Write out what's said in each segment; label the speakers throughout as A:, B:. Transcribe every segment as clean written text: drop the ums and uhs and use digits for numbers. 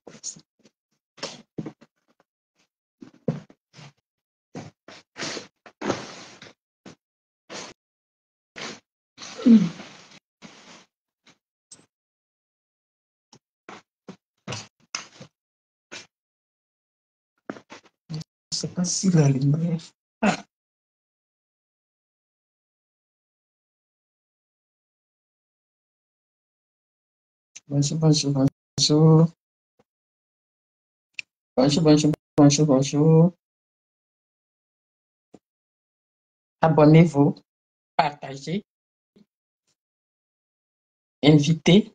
A: Je ne sais pas si la lumière... Ah. Bonjour, bonjour, bonjour. Bonjour, bonjour, bonjour, bonjour. Abonnez-vous, partagez, invitez.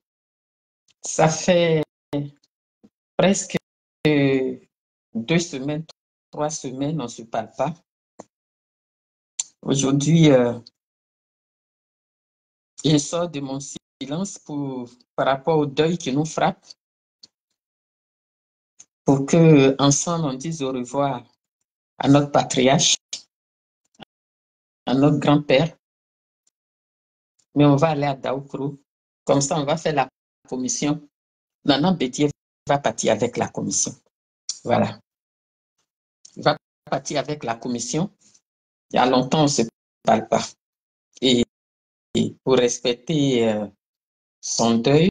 A: Ça fait presque 2 semaines, 3 semaines, on ne se parle pas. Aujourd'hui, je sors de mon silence par rapport au deuil qui nous frappe, pour que ensemble on dise au revoir à notre patriarche, à notre grand-père. Mais on va aller à Daoukro. Comme ça, on va faire la commission. Nana Bédié va partir avec la commission. Voilà. Il va partir avec la commission. Il y a longtemps, on ne se parle pas. Et pour respecter son deuil,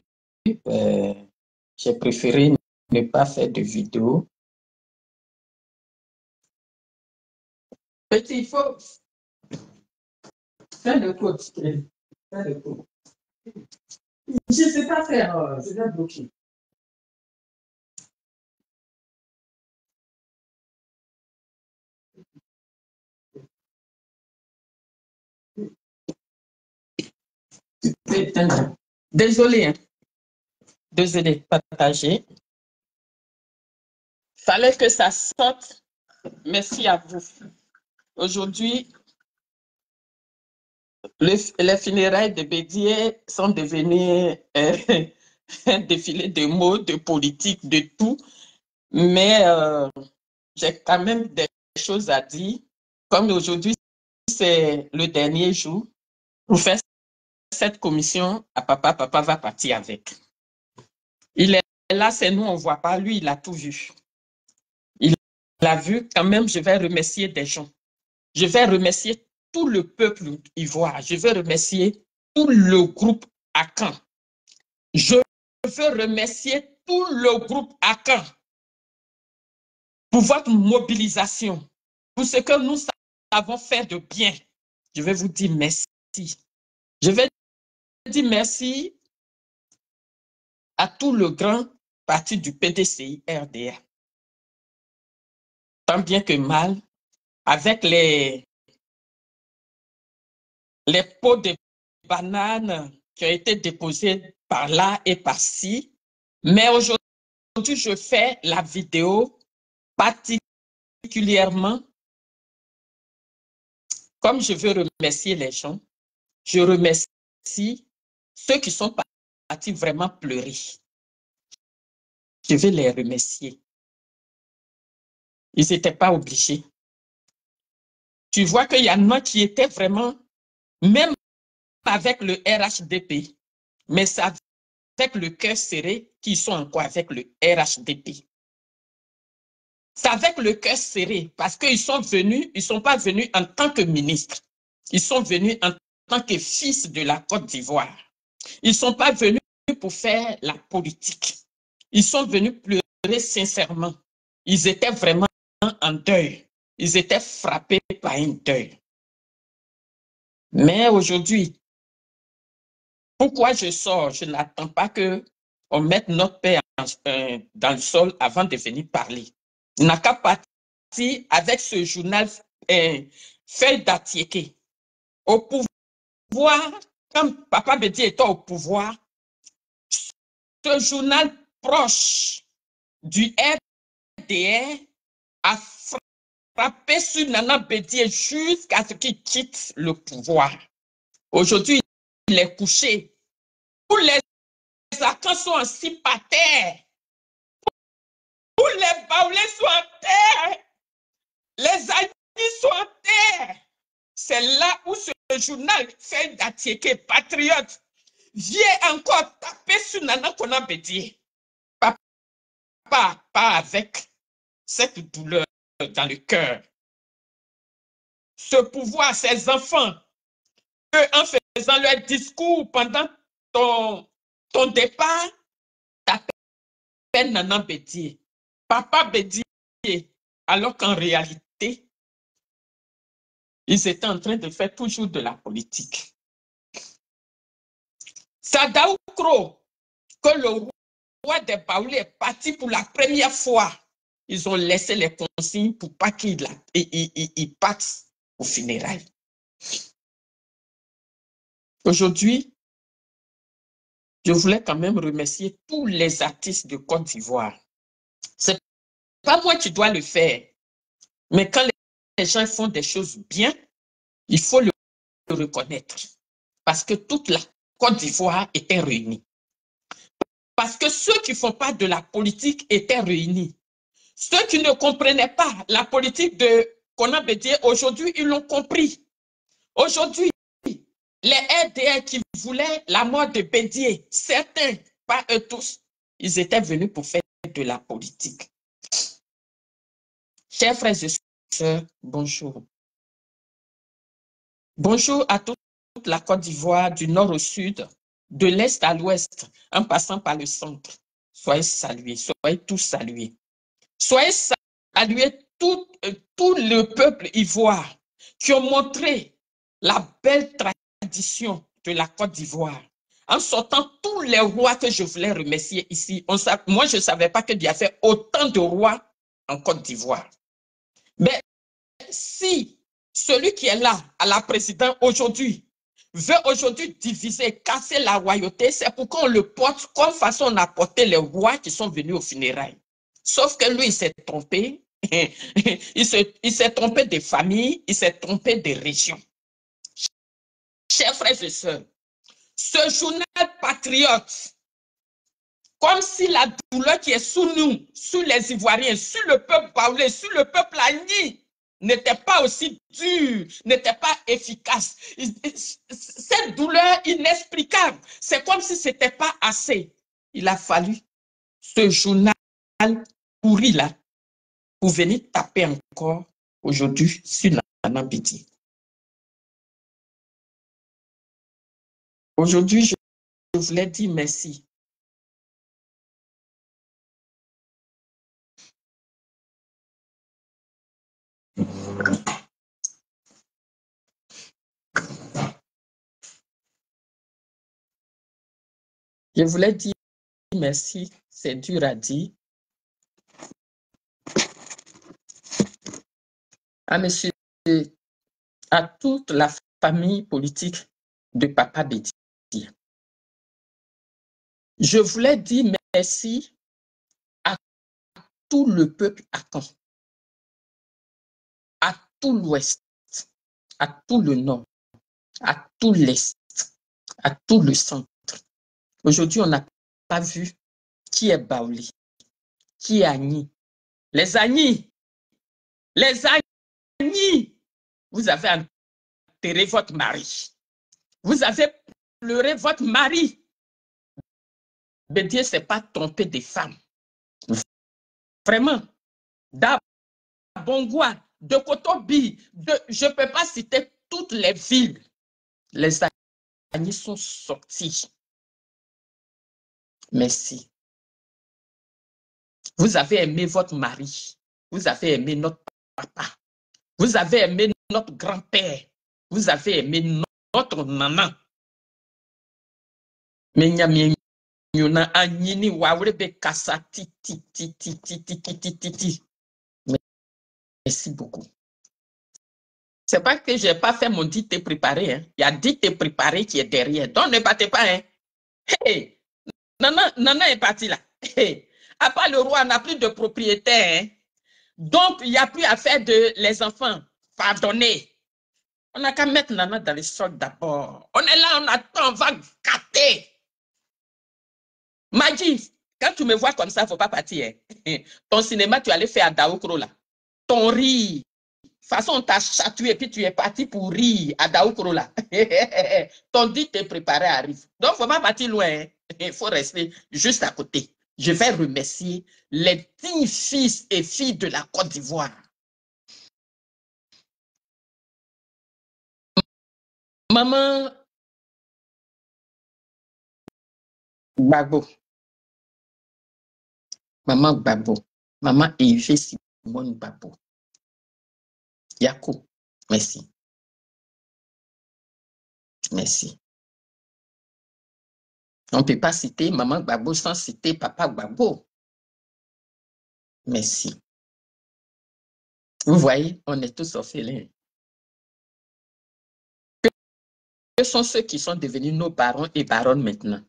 A: j'ai préféré ne pas faire de vidéo. Petit, il faut faire le code. Faire le code. Je ne sais pas faire, je vais bloquer. Désolé, hein. Désolé, partager. Fallait que ça sorte. Merci à vous. Aujourd'hui, les funérailles de Bédié sont devenues un défilé de mots, de politique, de tout. Mais j'ai quand même des choses à dire. Comme aujourd'hui, c'est le dernier jour pour faire cette commission à papa. Papa va partir avec. Il est là, c'est nous, on ne voit pas. Lui, il a tout vu. Il a vu. Quand même, je vais remercier des gens. Je vais remercier tout le peuple ivoire. Je vais remercier tout le groupe Akan. Je veux remercier tout le groupe Akan pour votre mobilisation, pour ce que nous savons faire de bien. Je vais vous dire merci. Je vais dire merci à tout le grand parti du PDCI RDA. Tant bien que mal, avec les pots de bananes qui ont été déposés par là et par-ci. Mais aujourd'hui, je fais la vidéo particulièrement, comme je veux remercier les gens, je remercie ceux qui sont partis vraiment pleurer. Je vais les remercier. Ils n'étaient pas obligés. Tu vois qu'il y en a qui étaient vraiment, même avec le RHDP, mais c'est avec le cœur serré qu'ils sont encore avec le RHDP. C'est avec le cœur serré parce qu'ils sont venus, ils ne sont pas venus en tant que ministres. Ils sont venus en tant que fils de la Côte d'Ivoire. Ils ne sont pas venus pour faire la politique. Ils sont venus pleurer sincèrement. Ils étaient vraiment en deuil. Ils étaient frappés par un deuil. Mais aujourd'hui, pourquoi je sors? Je n'attends pas qu'on mette notre père dans le sol avant de venir parler. Il n'a qu'à partir avec ce journal Feuille d'Atiéké. Au pouvoir, quand Papa Bédié était au pouvoir, ce journal proche du RDR a frappé sur Nana Bédié jusqu'à ce qu'il quitte le pouvoir. Aujourd'hui, il est couché. Tous les Akans sont assis par terre. Tous les Baoulés sont en terre. Les Aïdis sont en terre. C'est là où ce journal Feuille d'Atiéké, patriote, vient encore taper sur Nana Kona Bédié. Papa pas avec cette douleur dans le cœur. Ce pouvoir, ces enfants, eux, en faisant leur discours pendant ton départ, t'appellent Nana Bédié, Papa Bédié, alors qu'en réalité, ils étaient en train de faire toujours de la politique. Sadaou Kro, que le roi des Baoulés est parti pour la première fois, ils ont laissé les consignes pour pas qu'il parte aux funérailles. Aujourd'hui, je voulais quand même remercier tous les artistes de Côte d'Ivoire. C'est pas moi qui dois le faire, mais quand les gens font des choses bien, il faut le reconnaître. Parce que toute la Côte d'Ivoire était réunie. Parce que ceux qui ne font pas de la politique étaient réunis. Ceux qui ne comprenaient pas la politique de Kona Bédié, aujourd'hui, ils l'ont compris. Aujourd'hui, les RDR qui voulaient la mort de Bédié, certains, pas eux tous, ils étaient venus pour faire de la politique. Chers frères et sœurs, bonjour. Bonjour à toute la Côte d'Ivoire, du nord au sud, de l'est à l'ouest, en passant par le centre. Soyez salués, soyez tous salués. Soyez salués tout le peuple ivoire qui ont montré la belle tradition de la Côte d'Ivoire. En sortant tous les rois que je voulais remercier ici, moi je ne savais pas qu'il y avait autant de rois en Côte d'Ivoire. Mais si celui qui est là, à la présidence aujourd'hui, veut aujourd'hui diviser, casser la royauté, c'est pourquoi on le porte comme façon on a porté les rois qui sont venus aux funérailles. Sauf que lui, il s'est trompé. Il s'est trompé des familles, il s'est trompé des régions. Chers frères et sœurs, ce journal patriote, comme si la douleur qui est sous nous, sous les Ivoiriens, sur le peuple baoulé, sur le peuple agni, n'était pas aussi dure, n'était pas efficace. Cette douleur inexplicable, c'est comme si ce n'était pas assez. Il a fallu ce journal pourri là pour venir taper encore aujourd'hui sur Nana Bédié. Aujourd'hui, je voulais dire merci. Je voulais dire merci, c'est dur à dire, à monsieur, à toute la famille politique de Papa Bédié. Je voulais dire merci à tout le peuple à Caen, à tout l'Ouest, à tout le Nord, à tout l'Est, à tout le Centre. Aujourd'hui, on n'a pas vu qui est Baouli, qui est Agni. Les Agni, vous avez enterré votre mari. Vous avez pleuré votre mari. Bédié ne s'est pas trompé des femmes. Vraiment. D'Abongua, de Kotobi, je ne peux pas citer toutes les villes. Les Agni sont sortis. Merci. Vous avez aimé votre mari. Vous avez aimé notre papa. Vous avez aimé notre grand-père. Vous avez aimé notre maman. Mais merci beaucoup. C'est pas que je n'ai pas fait mon dit te préparé. Hein. Il y a dit te préparé qui est derrière. Donc ne battez pas. Hein. Hey, Nana est parti là. Hey. À part le roi, on n'a plus de propriétaire. Hein. Donc, il n'y a plus à faire de les enfants. Pardonnez. On n'a qu'à mettre Nana dans les sols d'abord. On est là, on attend, on va gâter. Maggie, quand tu me vois comme ça, il ne faut pas partir. Hein. Ton cinéma, tu allais faire à Daoukro là. Ton rire. De toute façon, on t'a chatoué et puis tu es parti pour rire à Daoukro là. Ton dit t'es préparé arrive. Donc, il ne faut pas partir loin. Il faut rester juste à côté. je vais remercier les dignes fils et filles de la Côte d'Ivoire. Maman Gbagbo, maman Gbagbo, maman Eve Simone Gbagbo. Yako, merci. Merci. On ne peut pas citer maman Gbagbo sans citer papa Gbagbo. Merci. Vous voyez, on est tous orphelins. Que sont ceux qui sont devenus nos barons et baronnes maintenant?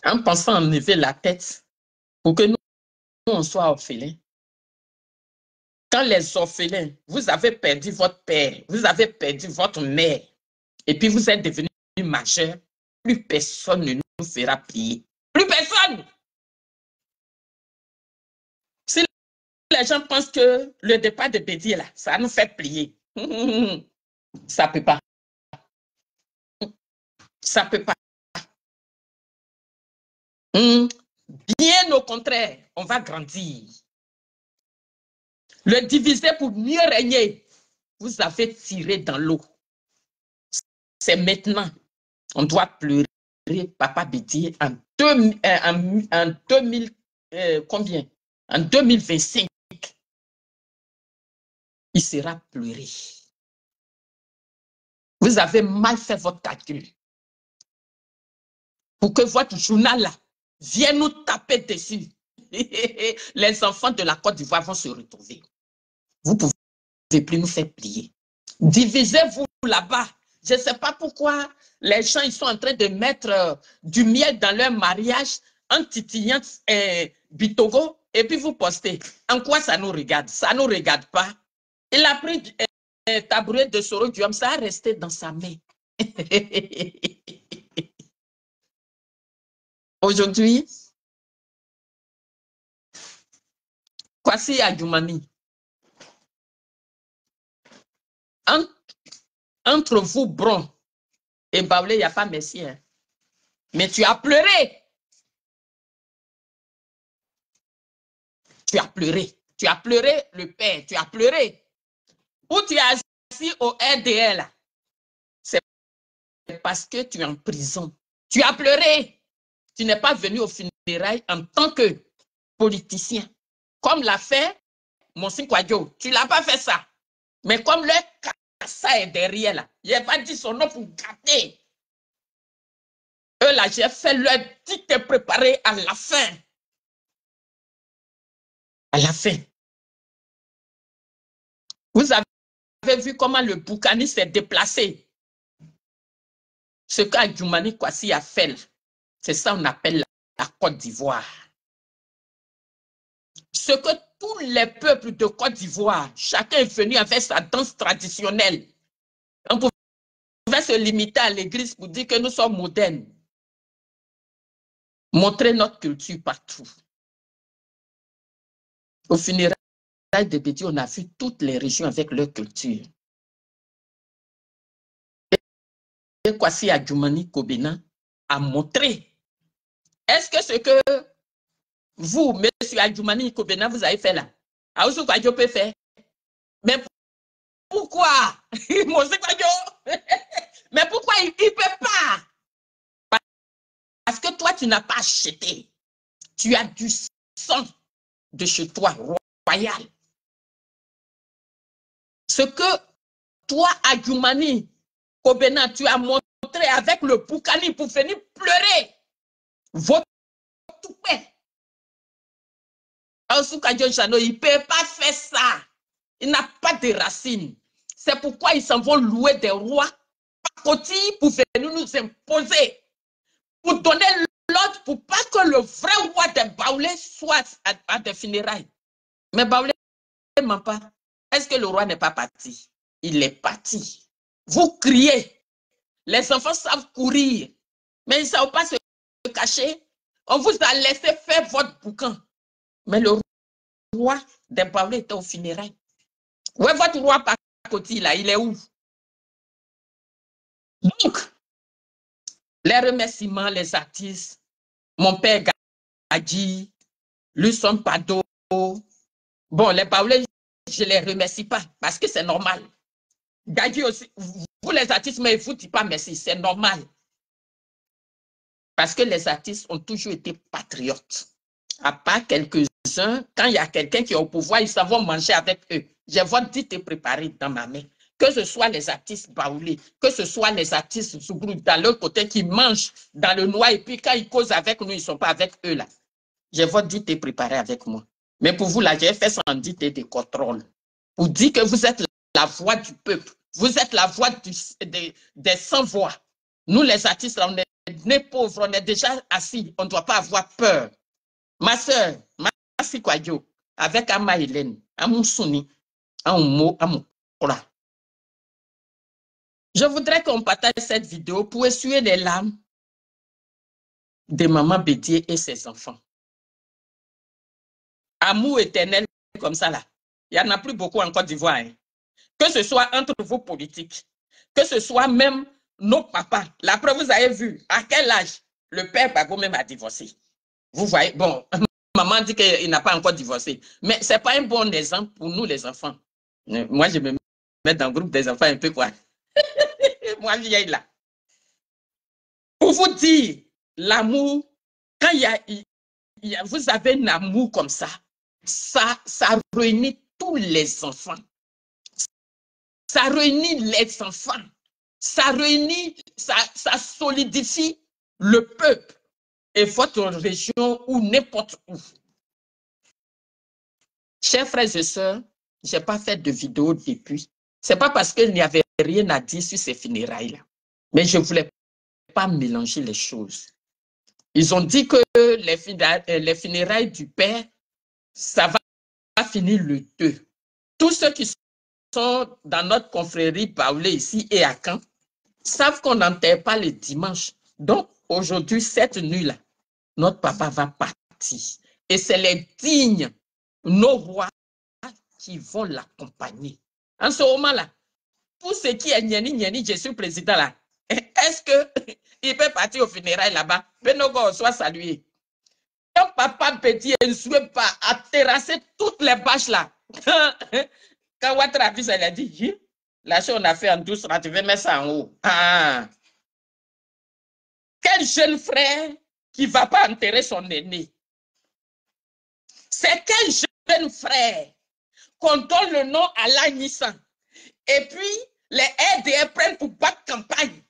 A: En pensant enlever la tête pour que nous, on soit orphelins. Quand les orphelins, vous avez perdu votre père, vous avez perdu votre mère, et puis vous êtes devenus majeurs, plus personne ne nous fera plier. Plus personne! Si les gens pensent que le départ de Bédier, là, ça nous fait plier, ça ne peut pas. Ça ne peut pas. Bien au contraire, on va grandir. Le diviser pour mieux régner, vous avez tiré dans l'eau. C'est maintenant. On doit pleurer Papa Bédier en 2000, combien? En 2025. Il sera pleuré. Vous avez mal fait votre calcul. Pour que votre journal là vienne nous taper dessus. Les enfants de la Côte d'Ivoire vont se retrouver. Vous ne pouvez plus nous faire plier. Divisez-vous là-bas. Je ne sais pas pourquoi les gens ils sont en train de mettre du miel dans leur mariage en titillant Bitogo et puis vous postez. En quoi ça nous regarde? Ça ne nous regarde pas. Il a pris tabouret de Soro Diom, ça a resté dans sa main. Aujourd'hui, Kwasi Adjoumani, entre vous, Bron et Baoulé, il n'y a pas Messie. Hein. Mais tu as pleuré. Tu as pleuré. Tu as pleuré le père. Tu as pleuré. Où tu es assis au RDL, c'est parce que tu es en prison. Tu as pleuré. Tu n'es pas venu au funérailles en tant que politicien. Comme l'a fait Monsignor Kwadjo. Tu ne l'as pas fait ça. Mais comme le ça est derrière là, il n'a pas dit son nom pour gâter. Eux là, j'ai fait leur dictée préparée à la fin. À la fin. Vous avez vu comment le Boukani s'est déplacé. Ce qu'Adjoumani Kwasi a fait, c'est ça qu'on appelle la Côte d'Ivoire. Ce que tous les peuples de Côte d'Ivoire, chacun est venu avec sa danse traditionnelle. On pouvait se limiter à l'église pour dire que nous sommes modernes. Montrer notre culture partout. Au funérailles de Bédier, on a vu toutes les régions avec leur culture. Et Kwasi Adjoumani Kobena a montré. Est-ce que ce que vous, monsieur Adjoumani Kobena, vous avez fait là, Aousou Kwadjo peut faire? Mais pourquoi? Mais pourquoi il ne peut pas? Parce que toi, tu n'as pas acheté. Tu as du sang de chez toi, royal. Ce que toi, Adjoumani Kobena, tu as montré avec le Boukani pour venir pleurer. Votre toupet. Aousou Kwadjo Jano, il ne peut pas faire ça. Il n'a pas de racines. C'est pourquoi ils s'en vont louer des rois pacotis pour venir nous imposer. Pour donner l'ordre pour pas que le vrai roi des Baoulés soit à des funérailles. Mais Baoulé ne ment pas. Est-ce que le roi n'est pas parti? Il est parti. Vous criez. Les enfants savent courir. Mais ils ne savent pas se cacher. On vous a laissé faire votre boucan. Mais le roi des Baoulés était au funérailles. Où est votre roi Pakoti là? Il est où? Donc, les remerciements, les artistes, Mon père Gadji, Luson Pado. Bon, les Baoulés, je ne les remercie pas parce que c'est normal. Gadji aussi, vous les artistes, mais vous ne dites pas merci, c'est normal. Parce que les artistes ont toujours été patriotes. À part quelques-uns, quand il y a quelqu'un qui est au pouvoir, ils savent manger avec eux. Je vois dit te préparer dans ma main. Que ce soit les artistes baoulés, que ce soit les artistes Sougrou, dans l'autre côté qui mangent dans le noir et puis quand ils causent avec nous, ils ne sont pas avec eux là. Je vois dit te préparer avec moi. Mais pour vous là, j'ai fait sans dit de contrôle. Pour dire que vous êtes la voix du peuple. Vous êtes la voix des sans-voix. Nous les artistes, là, on est nés pauvres, on est déjà assis, on ne doit pas avoir peur. Ma soeur, Massi Kwadjo, avec Ama Hélène, Amoussouni, Aoumo, Amoukora. Je voudrais qu'on partage cette vidéo pour essuyer les larmes de Maman Bédié et ses enfants. Amour éternel comme ça là. Il n'y en a plus beaucoup en Côte d'Ivoire. Hein. Que ce soit entre vous politiques, que ce soit même nos papas. La preuve, vous avez vu à quel âge le père Bago même a divorcé. Vous voyez, bon, maman dit qu'il n'a pas encore divorcé. Mais ce n'est pas un bon exemple pour nous, les enfants. Moi, je me mets dans le groupe des enfants un peu quoi. Moi, vieille là. Pour vous dire, l'amour, quand vous avez un amour comme ça réunit tous les enfants. Ça réunit les enfants. Ça réunit, ça solidifie le peuple et votre région ou n'importe où. Chers frères et sœurs, je n'ai pas fait de vidéo depuis. Ce n'est pas parce qu'il n'y avait rien à dire sur ces funérailles-là. Mais je ne voulais pas mélanger les choses. Ils ont dit que les funérailles du père, ça va finir le 2. Tous ceux qui sont dans notre confrérie Baoulé ici et à Caen savent qu'on n'enterre pas le dimanche. Donc, aujourd'hui, cette nuit-là, notre papa va partir. Et c'est les dignes, nos rois, qui vont l'accompagner. En ce moment-là, pour ce qui est Niani, je suis président là, est-ce qu'il peut partir au funérailles là-bas? Benogo soit salué. Quand papa Petit ne souhaite pas à terrasser toutes les bâches là, quand Ouattara a vu ça, il a dit, là, on a fait en douce, tu veux mettre ça en haut. Ah. Quel jeune frère qui ne va pas enterrer son aîné? C'est quel jeune frère qu'on donne le nom à l'Agnissan et puis les RDR prennent pour battre campagne?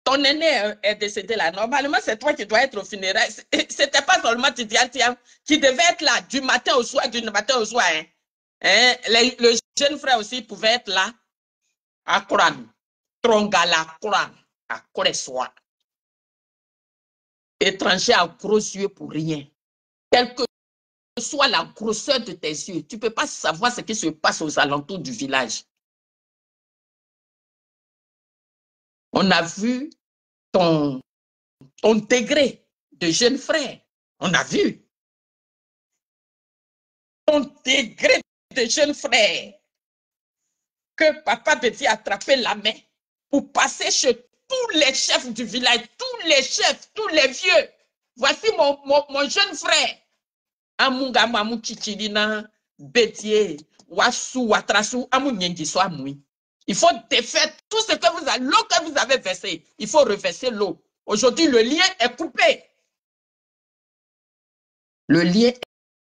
A: Ton aîné est décédé là. Normalement, c'est toi qui dois être au funérailles. Ce n'était pas seulement Tidiane qui devait être là du matin au soir, Hein? Hein? Le jeune frère aussi pouvait être là à Koran. Trongala Koran. À Koreswa. Étranger à gros yeux pour rien. Quelle que soit la grosseur de tes yeux, tu ne peux pas savoir ce qui se passe aux alentours du village. On a vu ton degré de jeune frère. On a vu ton degré de jeune frère que papa Petit a attrapé la main pour passer chez tous les chefs du village, tous les chefs, tous les vieux. Voici mon jeune frère. Amunga mamu chichilina, Bétier, Wasu, Watrasu, Amunyengiso Amui. Il faut défaire tout ce que vous avez, l'eau que vous avez versé. Il faut reverser l'eau. Aujourd'hui, le lien est coupé. Le lien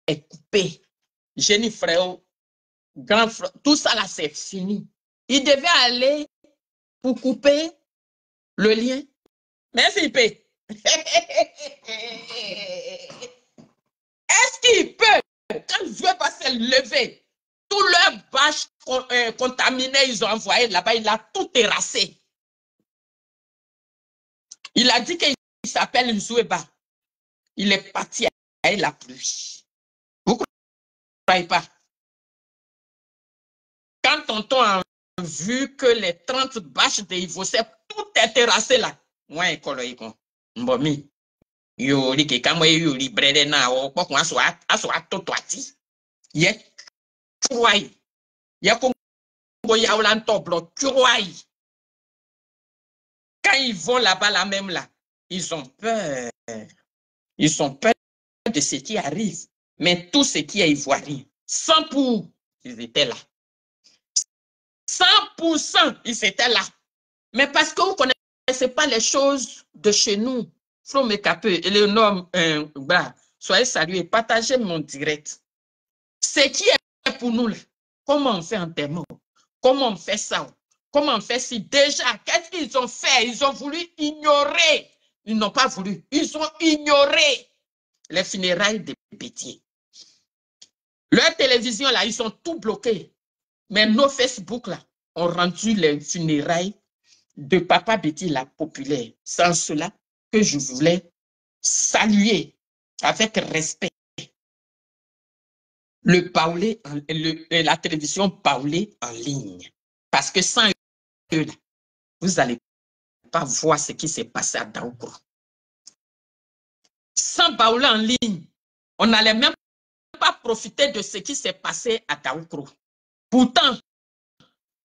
A: est coupé. Génie frère, grand frère, tout ça là, c'est fini. Il devait aller pour couper le lien. Merci, P. Est-ce qu'il peut, quand Dieu va se lever, tout leur bâche contaminée, ils ont envoyé là-bas, il a tout terrassé. Il a dit qu'il s'appelle Nzoueba. Il est parti avec la pluie. Vous ne croyez pas? Quand tonton a vu que les 30 bâches de Ivosep, tout est terrassé là. Moi, écoloïque, mbomi. Yori ke kamwe yori brede na o pokun aso atoto ati. Ye kwai. Ye kongo yaolan toblo kwai. Quand ils vont là-bas là même là, ils ont peur. Ils ont peur de ce qui arrive. Mais tout ce qui est ivoirien, 100%, ils étaient là. 100%, ils étaient là. Mais parce que vous ne connaissez pas les choses de chez nous, Frome Capeux, Éléonore, soyez salués, partagez mon direct. Ce qui est pour nous, là, comment on fait enterrement, comment on fait ça, comment on fait ci. Déjà, qu'est-ce qu'ils ont fait? Ils ont voulu ignorer. Ils n'ont pas voulu. Ils ont ignoré les funérailles des Béthié. Leur télévision, là, ils sont tout bloqués. Mais nos Facebook, là, ont rendu les funérailles de Papa Béthié, la populaire. C'est en cela que je voulais saluer avec respect la télévision Paulé en ligne. Parce que sans eux, là, vous n'allez pas voir ce qui s'est passé à Daoukro. Sans Paulé en ligne, on n'allait même pas profiter de ce qui s'est passé à Daoukro. Pourtant,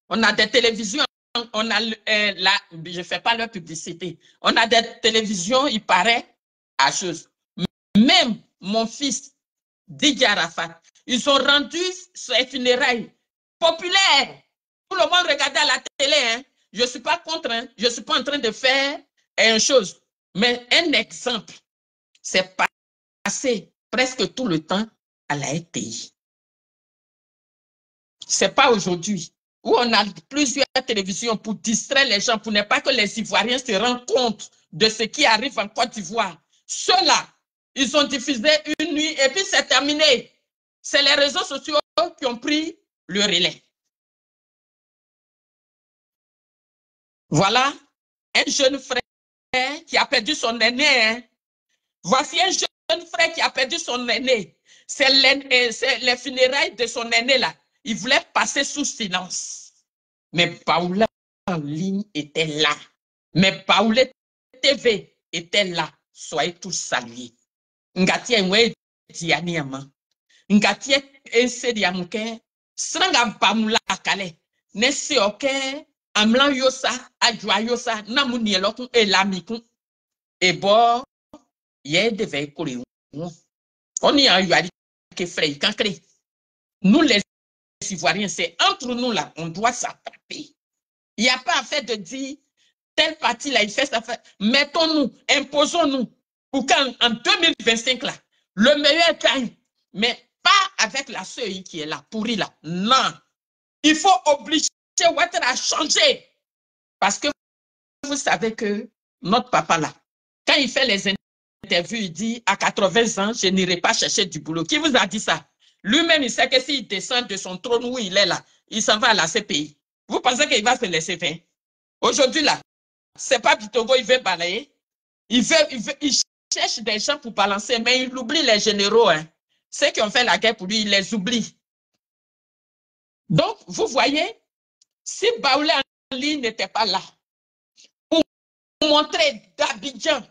A: on a des télévisions, on a je ne fais pas leur publicité, on a des télévisions, il paraît, à chose. Même mon fils, Didier Arafat, ils ont rendu ces funérailles populaires. Tout le monde regardait à la télé. Hein. Je ne suis pas contre, hein. Je ne suis pas en train de faire une chose. Mais un exemple, c'est passé presque tout le temps à la RTI. Ce n'est pas aujourd'hui où on a plusieurs télévisions pour distraire les gens, pour ne pas que les Ivoiriens se rendent compte de ce qui arrive en Côte d'Ivoire. Ceux-là, ils ont diffusé une nuit et puis c'est terminé. C'est les réseaux sociaux qui ont pris le relais. Voilà un jeune frère qui a perdu son aîné. Hein. Voici un jeune frère qui a perdu son aîné. C'est les funérailles de son aîné là. Il voulait passer sous silence. Mais Paoula en ligne était là. Mais Paoula TV était là. Soyez tous salués. Ngati enwe dianiama. Ngati ese diamuke. Sranga pamula kale. Nesi oke. Amlan yosa. Ajwa yosa. Namuni elokun elamikun. Ebo. Ye devait courir. On y a eu à dire que frère, nous les Ivoiriens, c'est entre nous là, on doit s'attraper. Il n'y a pas à faire de dire, telle partie là, il fait ça. Mettons-nous, imposons-nous, pour qu'en 2025 là, le meilleur gagne. Mais pas avec la sœur qui est là, pourrie là. Non. Il faut obliger Ouattara à changer. Parce que vous savez que notre papa là, quand il fait les interviews, il dit à 80 ans, je n'irai pas chercher du boulot. Qui vous a dit ça? Lui-même, il sait que s'il descend de son trône où il est là, il s'en va à la CPI. Vous pensez qu'il va se laisser faire? Aujourd'hui, là, c'est pas du Togo, il veut balayer. Il cherche des gens pour balancer, mais il oublie les généraux. Hein. Ceux qui ont fait la guerre pour lui, il les oublie. Donc, vous voyez, si Baoulé en ligne n'était pas là, pour montrer d'Abidjan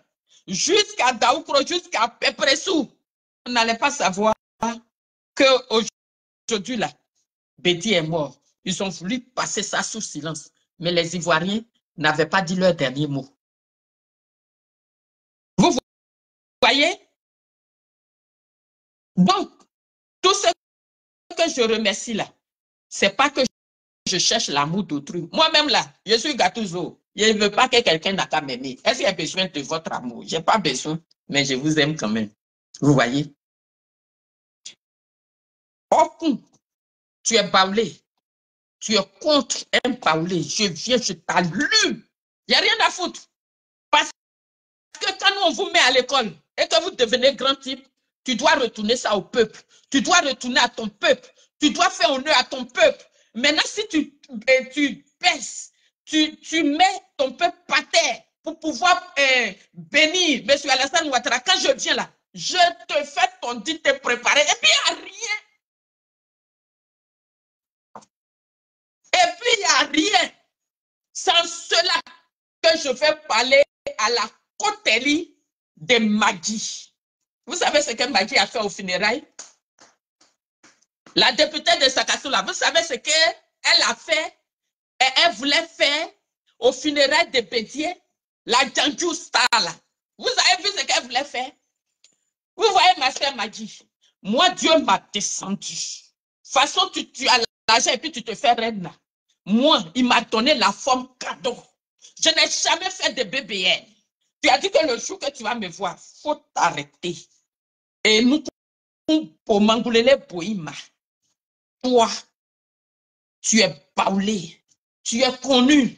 A: jusqu'à Daoukro, jusqu'à Pépressou, on n'allait pas savoir qu'aujourd'hui, là, Bédi est mort. Ils ont voulu passer ça sous silence. Mais les Ivoiriens n'avaient pas dit leur dernier mot. Vous voyez? Donc, tout ce que je remercie là, c'est pas que je cherche l'amour d'autrui. Moi-même là, je suis Gatouzo. Je ne veux pas que quelqu'un n'a qu'à m'aimer. Est-ce qu'il y a besoin de votre amour? Je n'ai pas besoin, mais je vous aime quand même. Vous voyez? Au coup, tu es baoulé. Tu es contre un baoulé. Je viens, je t'allume. Il n'y a rien à foutre. Parce que quand nous, on vous met à l'école et que vous devenez grand type, tu dois retourner ça au peuple. Tu dois retourner à ton peuple. Tu dois faire honneur à ton peuple. Maintenant, si tu baisses, tu mets ton peuple par terre pour pouvoir bénir M. Alassane Ouattara. Quand je viens là, je te fais ton dit, te préparer. Et puis, il n'y a rien. Et puis, il n'y a rien. Sans cela que je vais parler à la coterie de Magui. Vous savez ce que Magui a fait au funérailles? La députée de Sakasoula, vous savez ce qu'elle a fait? Et elle voulait faire au funérailles de Bédié, la Djandjou Star là. Vous avez vu ce qu'elle voulait faire? Vous voyez, ma soeur m'a dit, moi, Dieu m'a descendu. De toute façon, tu as l'argent et puis tu te fais reine. Moi, il m'a donné la forme cadeau. Je n'ai jamais fait de BBN. Tu as dit que le jour que tu vas me voir, il faut t'arrêter. Et nous, pour Mangoulele Boïma, toi, tu es baoulé, tu es connu,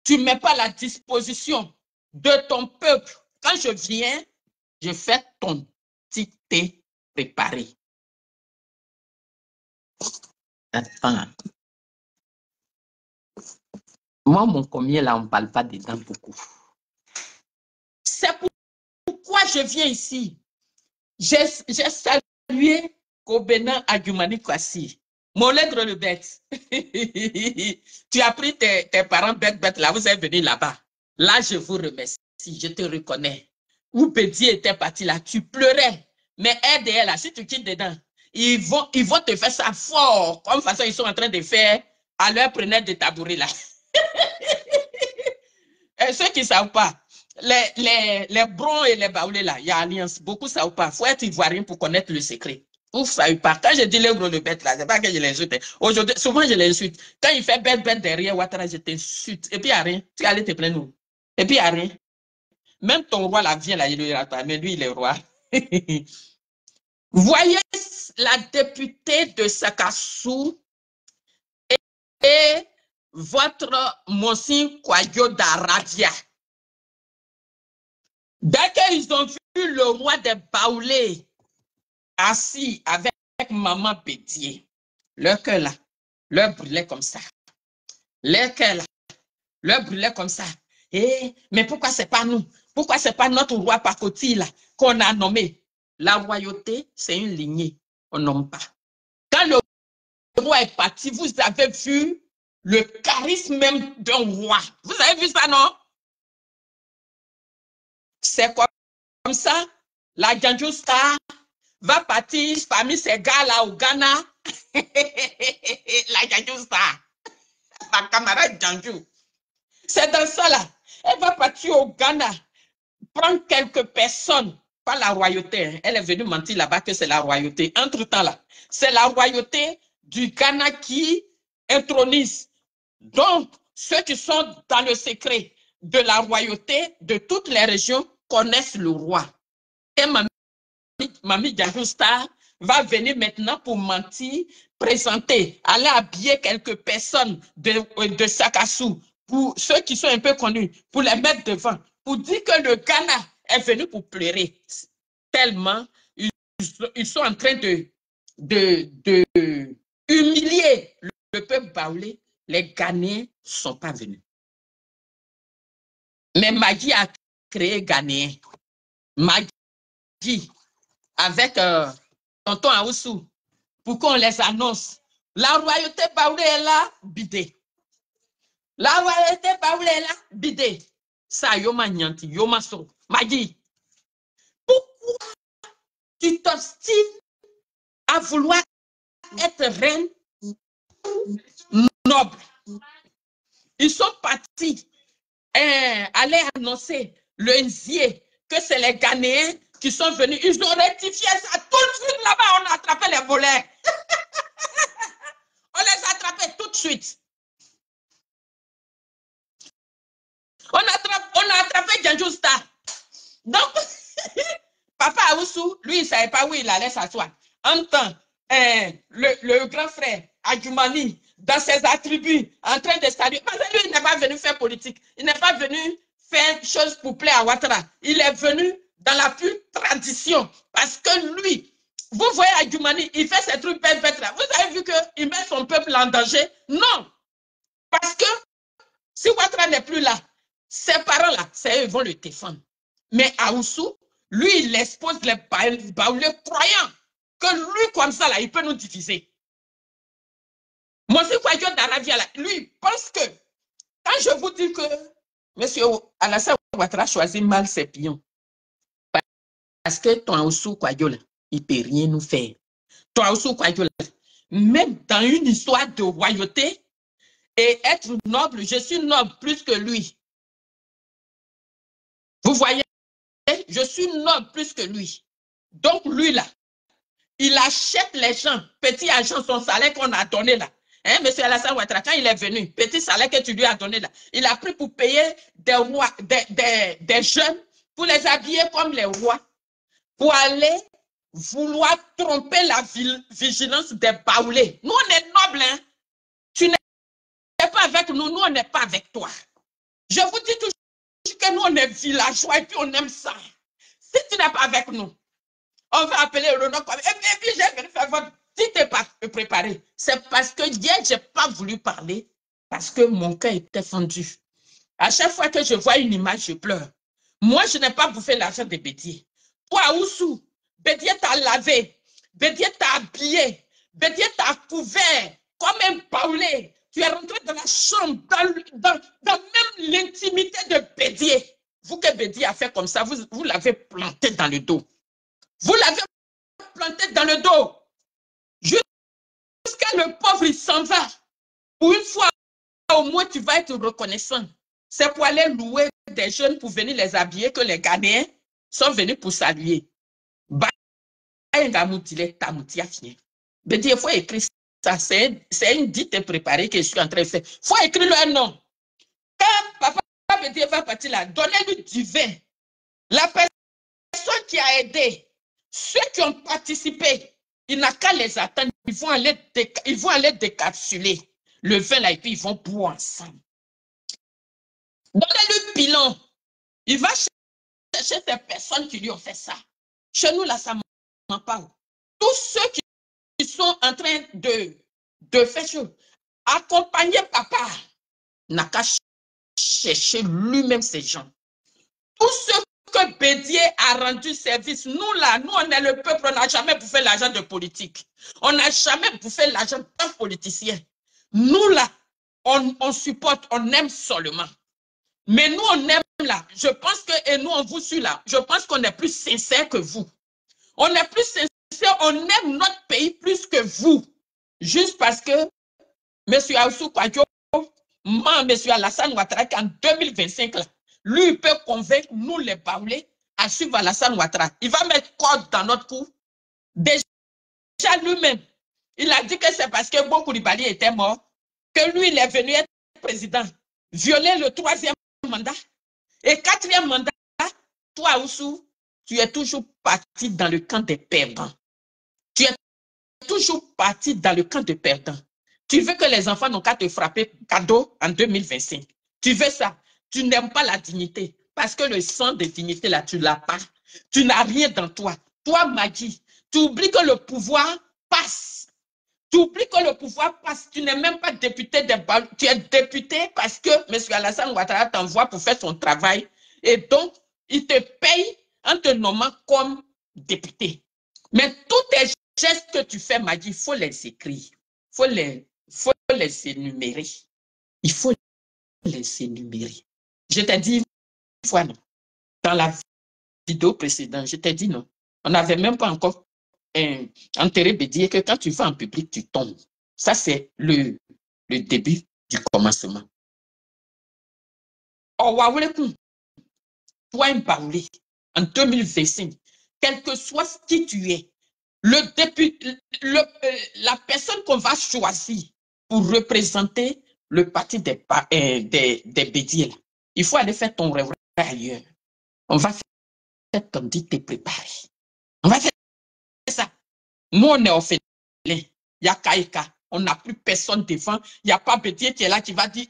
A: tu ne mets pas la disposition de ton peuple. Quand je viens, je fais ton petit thé préparé. Attends. Moi, mon commis, là, on ne parle pas dedans beaucoup. C'est pourquoi je viens ici. J'ai salué Kobena Adjumani Kwasi. Mon lettre le bête. Tu as pris tes parents bêtes là, vous êtes venus là-bas. Là, je vous remercie, je te reconnais. Où Bédier était parti là, tu pleurais. Mais aide là, si tu quittes dedans, ils vont te faire ça fort. Comme façon, ils sont en train de faire à leur preneur de tabouret là. Et ceux qui ne savent pas, les brons et les baoulés là, il y a alliance. Beaucoup ne savent pas. Il faut être ivoirien pour connaître le secret. Vous ne savez pas. Quand je dis les gros de bête là, ce n'est pas que je l'insulte. Aujourd'hui, souvent je l'insulte. Quand il fait bête derrière Ouattara, je t'insulte. Et puis il n'y a rien. Tu vas aller te plaindre. Et puis il n'y a rien. Même ton roi là vient là, il ne ira pas. Mais lui, il est roi. Voyez la députée de Sakassou et votre Monsin Kwayo d'Arabia. Dès qu'ils ont vu le roi des Baoulés assis avec maman Bédier, leur cœur là, leur brûlait comme ça. Leur cœur là, leur brûlait comme ça. Et, mais pourquoi c'est pas nous? Pourquoi c'est pas notre roi Pakoti là qu'on a nommé? La royauté, c'est une lignée. On nomme pas. Quand le roi est parti, vous avez vu le charisme même d'un roi. Vous avez vu ça, non? C'est comme ça. La Djanjou Star va partir parmi ces gars-là au Ghana. La Djanjou Star. Ma camarade Djanjou. C'est dans ça là. Elle va partir au Ghana, prendre quelques personnes, pas la royauté. Elle est venue mentir là-bas que c'est la royauté. Entre-temps là, c'est la royauté du Ghana qui intronise. Donc, ceux qui sont dans le secret de la royauté de toutes les régions connaissent le roi. Et Mamie Djanjou Star va venir maintenant pour mentir, présenter, aller habiller quelques personnes de Sakassou, pour ceux qui sont un peu connus, pour les mettre devant, pour dire que le Ghana est venu pour pleurer. Tellement ils sont en train de humilier le peuple baoulé. Les Ghanéens ne sont pas venus. Mais Magui a créé Ghanéen. Magui, avec tonton Aoussou, pour qu'on les annonce. La royauté baoulée est là, bidé. La royauté baoulée est là, bidé. Ça, yoma nyanti, yoma so. Magui, pourquoi tu t'obstines à vouloir être reine noble? Ils sont partis aller annoncer le Nzié que c'est les Ghanéens qui sont venus. Ils ont rectifié ça tout de suite là-bas. On a attrapé les voleurs. On les a attrapés tout de suite. On a attrapé Djanjou Star. Donc, Papa Aoussou, lui, il ne savait pas où il allait s'asseoir. En temps, le grand frère Adjumani, dans ses attributs, en train de saluer. Parce que lui, il n'est pas venu faire politique. Il n'est pas venu faire chose pour plaire à Ouattara. Il est venu dans la pure tradition. Parce que lui, vous voyez Adjumani, il fait ses trucs bêtes là. Vous avez vu qu'il met son peuple en danger? Non. Parce que si Ouattara n'est plus là, ses parents là, c'est eux qui vont le défendre. Mais Aoussou, lui, il expose les baoulés croyants que lui, comme ça, là, il peut nous diviser. Monsieur Kwayo d'Arabia, lui, il pense que, quand je vous dis que monsieur Alassane Ouattara choisit mal ses pions, parce que ton Aoussou Kwayo, là, il ne peut rien nous faire. Ton Aoussou Kwayo, là, même dans une histoire de royauté, et être noble, je suis noble plus que lui. Vous voyez je suis noble plus que lui. Donc, lui, là, il achète les gens, petit agent, son salaire qu'on a donné là. Hein, monsieur Alassane Ouattara, quand il est venu, petit salaire que tu lui as donné là, il a pris pour payer des rois, des jeunes, pour les habiller comme les rois, pour aller vouloir tromper la vigilance des baoulés. Nous, on est nobles, hein. Tu n'es pas avec nous, nous, on n'est pas avec toi. Je vous dis toujours que nous, on est villageois et puis on aime ça. Si tu n'es pas avec nous, on va appeler Renaud comme. Et puis, j'ai venu faire votre. Si tu n'es pas préparé, c'est parce que hier, je n'ai pas voulu parler, parce que mon cœur était fendu. À chaque fois que je vois une image, je pleure. Moi, je n'ai pas bouffé l'argent de Bédié. Toi, Oussou, Bédié t'a lavé, Bédié t'a habillé, Bédié t'a couvert comme un baoulé. Tu es rentré dans la chambre, dans même l'intimité de Bédié. Vous que Bédié a fait comme ça, vous l'avez planté dans le dos. Vous l'avez planté dans le dos. Jusqu'à le pauvre, il s'en va. Pour une fois, au moins, tu vas être reconnaissant. C'est pour aller louer des jeunes pour venir les habiller que les Ghanéens sont venus pour saluer. Il faut écrire ça. C'est une dite préparée que je suis en train de faire. Il faut écrire le nom. Quand papa va partir là, donnez-lui du vin. La personne qui a aidé, ceux qui ont participé, il n'a qu'à les attendre. Ils vont aller décapsuler le vin là et puis ils vont boire ensemble. Donnez-lui bilan. Il va chercher ces personnes qui lui ont fait ça. Chez nous, là, ça ne ment pas. Tous ceux qui sont en train de faire chose, accompagner papa, n'a qu'à chercher lui-même ces gens. Tous ceux que Bédié a rendu service, nous là, nous on est le peuple, on n'a jamais bouffé l'argent de politique. On n'a jamais bouffé l'argent d'un politicien. Nous là, on supporte, on aime seulement. Mais nous, on aime là. Je pense que, et nous, on vous suit là. Je pense qu'on est plus sincère que vous. On est plus sincère, on aime notre pays plus que vous. Juste parce que M. Aoussou Kwadjo, M. Alassane Ouattara, qu'en 2025, là, lui, il peut convaincre nous, les baoulés, à suivre Alassane Ouattara. Il va mettre code dans notre cou. Déjà lui-même, il a dit que c'est parce que Bon Coulibaly était mort que lui, il est venu être président. Violer le 3e mandat. Et 4e mandat, toi, Oussou, tu es toujours parti dans le camp des perdants. Tu es toujours parti dans le camp des perdants. Tu veux que les enfants n'ont qu'à te frapper cadeau en 2025. Tu veux ça. Tu n'aimes pas la dignité. Parce que le sang de dignité, là, tu ne l'as pas. Tu n'as rien dans toi. Toi, Magui, tu oublies que le pouvoir passe. Tu oublies que le pouvoir passe. Tu n'es même pas député des balles. Tu es député parce que M. Alassane Ouattara t'envoie pour faire son travail. Et donc, il te paye en te nommant comme député. Mais tous tes gestes que tu fais, Magui, il faut les écrire. Il faut les énumérer. Il faut les énumérer. Je t'ai dit une fois, non. Dans la vidéo précédente, je t'ai dit non. On n'avait même pas encore enterré Bédié que quand tu vas en public, tu tombes. Ça, c'est le début du commencement. Oh, waouh, toi, un baoulé, en 2025, quel que soit qui tu es, la personne qu'on va choisir pour représenter le parti des Bédiés, il faut aller faire ton rêve ailleurs. On va faire comme dit, t'es préparé. On va faire ça. Nous, on est orphelins. Il y a Kaïka. On n'a plus personne devant. Il n'y a pas Bédié qui est là qui va dire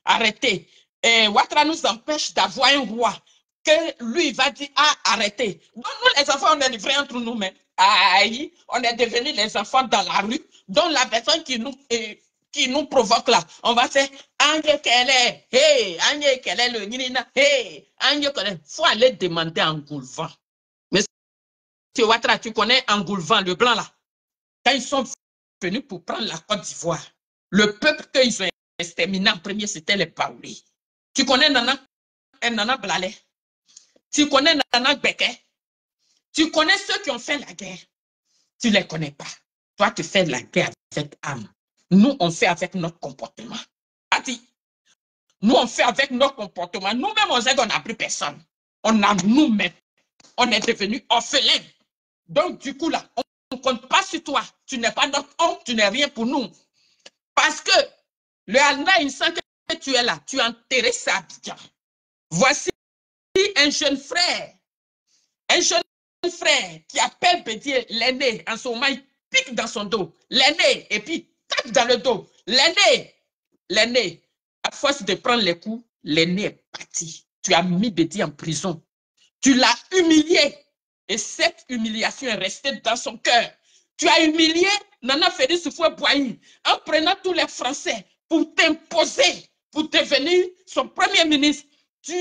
A: arrêtez. Ouattara nous empêche d'avoir un roi. Que lui, il va dire arrêtez. Donc, nous, les enfants, on est livrés entre nous, mais aïe, on est devenus les enfants dans la rue. Donc, la personne qui nous provoque là, on va faire hey, il faut aller demander à Ngoulvan. Mais si Ouattara, tu connais Ngoulvan, le blanc là, quand ils sont venus pour prendre la Côte d'Ivoire, le peuple qu'ils ont exterminé en premier, c'était les Baoulés. Tu connais Nana Blalé, tu connais Nana Gbeke, tu connais ceux qui ont fait la guerre. Tu ne les connais pas. Toi, tu fais la guerre avec âme. Nous, on fait avec notre comportement. Ati, nous, on fait avec notre comportement. Nous-mêmes, on sait qu'on n'a plus personne. On a nous-mêmes. on est devenu orphelin. Donc, du coup, là, on ne compte pas sur toi. Tu n'es pas notre homme, tu n'es rien pour nous. Parce que le Allah, il sent que tu es là. Tu as enterré ça bien. Voici un jeune frère qui appelle Bédié, l'aîné. En ce moment, il pique dans son dos. L'aîné, et puis tape dans le dos. L'aîné, à force de prendre les coups, l'aîné est parti. Tu as mis Bédié en prison. Tu l'as humilié. Et cette humiliation est restée dans son cœur. Tu as humilié Nana Félix Houphouët-Boigny en prenant tous les Français pour t'imposer, pour devenir son premier ministre. Tu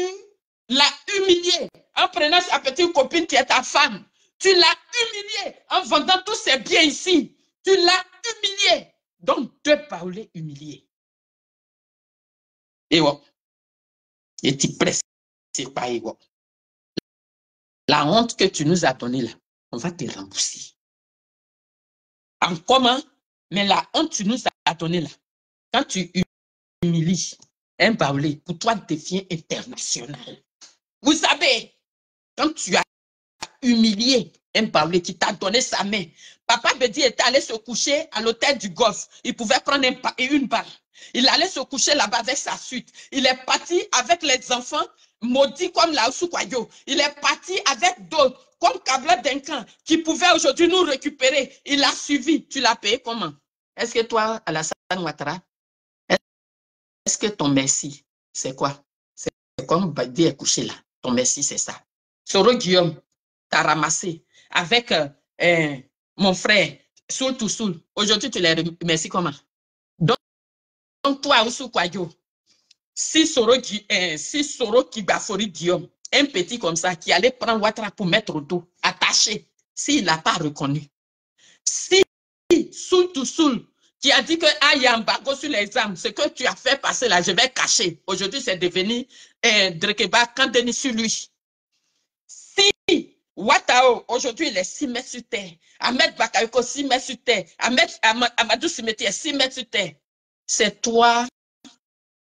A: l'as humilié en prenant sa petite copine qui est ta femme. Tu l'as humilié en vendant tous ses biens ici. Tu l'as humilié. Donc, deux paroles humiliées. Et ouais. Et tu presses. C'est pas égaux. La honte que tu nous as donnée là, on va te rembourser. En commun, mais la honte que tu nous as donnée là, quand tu humilies un baoulé, pour toi, devient international. Vous savez, quand tu as humilié un baoulé qui t'a donné sa main, Papa Bédié était allé se coucher à l'hôtel du Golfe. Il pouvait prendre une balle. Il allait se coucher là-bas avec sa suite. Il est parti avec les enfants maudits comme Laosu Kwayo. Il est parti avec d'autres comme Kabla Denkan qui pouvaient aujourd'hui nous récupérer. Il l'a suivi. Tu l'as payé comment? Est-ce que toi, Alassane Ouattara, est-ce que ton merci, c'est quoi? C'est comme Badi est couché là. Ton merci, c'est ça. Soro Guillaume t'a ramassé avec mon frère Soul to Soul. Aujourd'hui, tu les remercies comment? Donc toi, Oussou Kwayo, si Soro Kibafori Guillaume, un petit comme ça, qui allait prendre Ouattara pour mettre au dos, attaché, s'il n'a pas reconnu. Si Soul to Soul, qui a dit que il y a un embargo sur les armes, ce que tu as fait passer là, je vais cacher. Aujourd'hui, c'est devenu Drekeba Kandeni sur lui. Si Ouattao, aujourd'hui, il est 6 mètres sur terre. Ahmed Bakayoko, 6 mètres sur terre. Amadou Simeti est 6 mètres sur terre. C'est toi,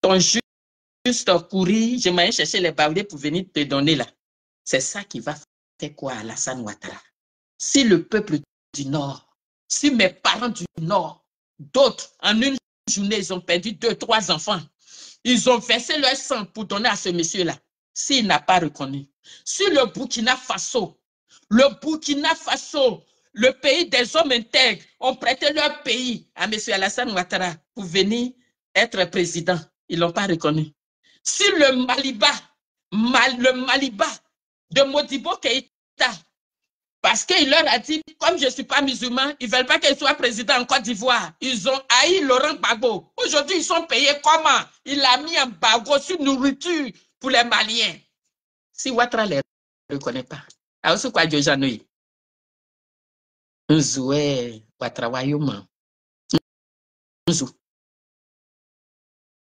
A: ton juste courir, je m'allais chercher les baoulés pour venir te donner là. C'est ça qui va faire quoi à Alassane Ouattara? Si le peuple du Nord, si mes parents du Nord, d'autres, en une journée, ils ont perdu 2, 3 enfants. Ils ont versé leur sang pour donner à ce monsieur-là. S'il n'a pas reconnu. Si le Burkina Faso, le pays des hommes intègres, ont prêté leur pays à M. Alassane Ouattara pour venir être président, ils ne l'ont pas reconnu. Si le Maliba de Modibo Keïta, parce qu'il leur a dit, comme je ne suis pas musulman, ils ne veulent pas qu'il soit président en Côte d'Ivoire. Ils ont haï Laurent Gbagbo. Aujourd'hui, ils sont payés comment? Il a mis un embargo sur nourriture pour les Maliens. Si Ouattara ne les reconnaît pas, alors c'est quoi Dieu Janouille? Nzoué, Ouattara Wayouma.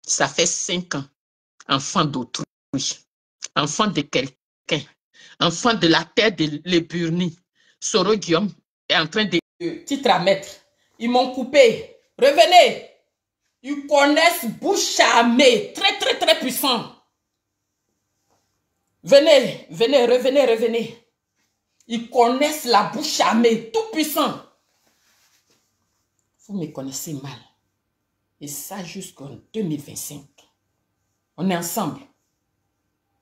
A: Ça fait 5 ans. Enfant d'autrui, enfant de quelqu'un, enfant de la terre de l'Éburnie. Soro Guillaume est en train de titre à mettre. Ils m'ont coupé. Revenez. Ils connaissent Bouchamé, très très très puissant. Venez, revenez. Ils connaissent la Bouchamé, tout puissant. Vous me connaissez mal. Et ça jusqu'en 2025. On est ensemble.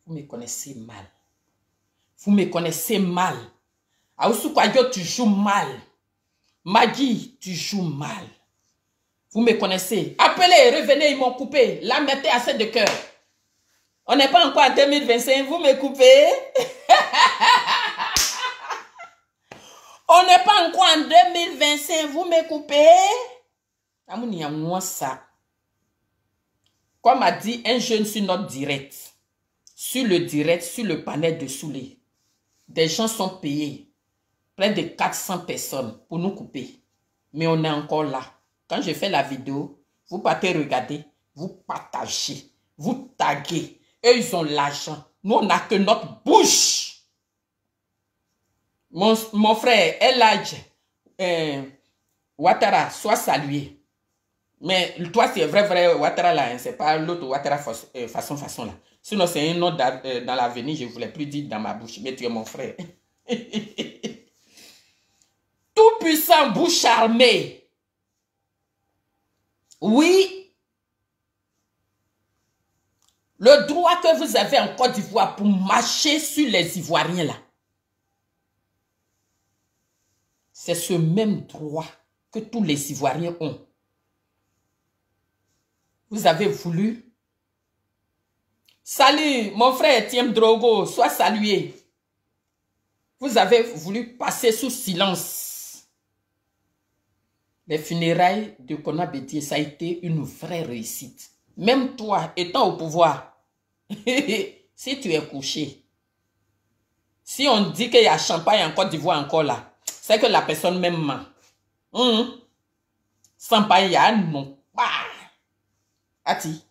A: Vous me connaissez mal. Vous me connaissez mal. Aoussou Kwayo, tu joues mal. Magui, tu joues mal. Vous me connaissez. Appelez, revenez, ils m'ont coupé. Là, mettez assez de cœur. On n'est pas encore en 2025, vous me coupez. On n'est pas encore en 2025, vous me coupez. Comme a dit un jeune sur notre direct, sur le panel de Soulé, des gens sont payés, près de 400 personnes pour nous couper. Mais on est encore là. Quand je fais la vidéo, vous partez regarder, vous partagez, vous taguez. Eux, ils ont l'argent. Nous, on n'a que notre bouche. Mon frère, Eladj, Ouattara, sois salué. Mais toi, c'est vrai Ouattara là, hein, c'est pas l'autre Ouattara façon là. Sinon, c'est un autre dans l'avenir, je ne voulais plus dire dans ma bouche. Mais tu es mon frère. Tout puissant, bouche armée. Oui. Le droit que vous avez en Côte d'Ivoire pour marcher sur les Ivoiriens là, c'est ce même droit que tous les Ivoiriens ont. Vous avez voulu. Salut, mon frère Etienne Drogo, sois salué. Vous avez voulu passer sous silence. Les funérailles de Kona Bédié, ça a été une vraie réussite. Même toi, étant au pouvoir, si tu es couché, si on dit qu'il y a champagne en Côte d'Ivoire encore là, c'est que la personne même ment. Champagne, il y a non pas. Ati.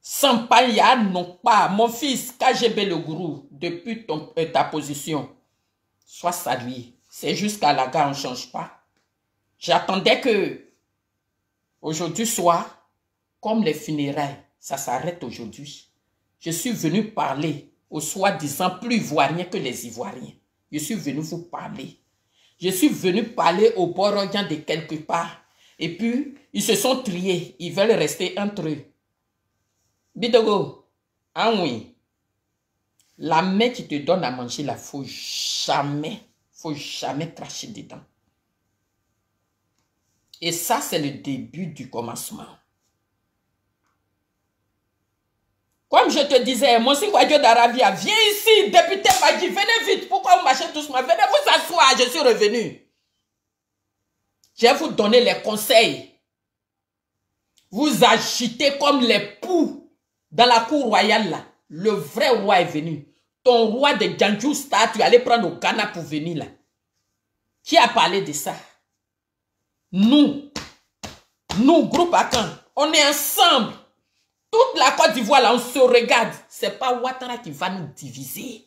A: Champagne, il y a non pas. Mon fils, KGB le gourou, depuis ta position, sois salué. C'est jusqu'à la gare, on ne change pas. J'attendais que aujourd'hui soit comme les funérailles. Ça s'arrête aujourd'hui. Je suis venu parler aux soi-disant plus ivoiriens que les Ivoiriens. Je suis venu vous parler. Je suis venu parler aux Borodiens de quelque part. Et puis, ils se sont triés. Ils veulent rester entre eux. Bidogo, ah oui. La main qui te donne à manger là, faut jamais cracher dedans. Et ça, c'est le début du commencement. Comme je te disais, mon Singwadio d'Arabia, viens ici, député Badji, venez vite. Pourquoi vous marchez doucement? Venez vous asseoir, je suis revenu. Je vais vous donner les conseils. Vous agitez comme les poux dans la cour royale là. Le vrai roi est venu. Ton roi de Djandjou Star, tu allais prendre au Ghana pour venir là. Qui a parlé de ça? Nous, groupe Akan, on est ensemble. Toute la Côte d'Ivoire, là, on se regarde. C'est pas Ouattara qui va nous diviser.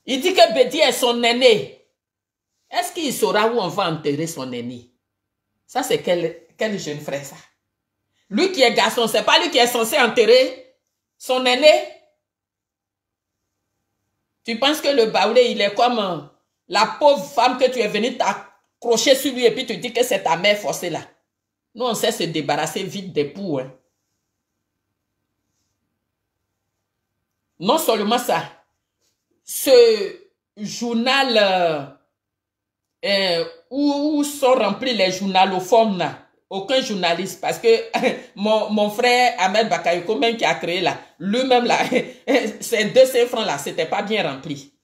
A: Il dit que Bédi est son aîné. Est-ce qu'il saura où on va enterrer son aîné? Ça, c'est quel jeune frère, ça? Lui qui est garçon, c'est pas lui qui est censé enterrer son aîné? Tu penses que le Baoulé, il est comme la pauvre femme que tu es venu t'accrocher sur lui et puis tu dis que c'est ta mère forcée, là? Nous, on sait se débarrasser vite des poux. Hein. Non seulement ça, ce journal où sont remplis les journalophones, là, aucun journaliste, parce que mon frère Ahmed Bakayoko, même qui a créé là, lui-même là, ces 200 francs là, c'était pas bien rempli.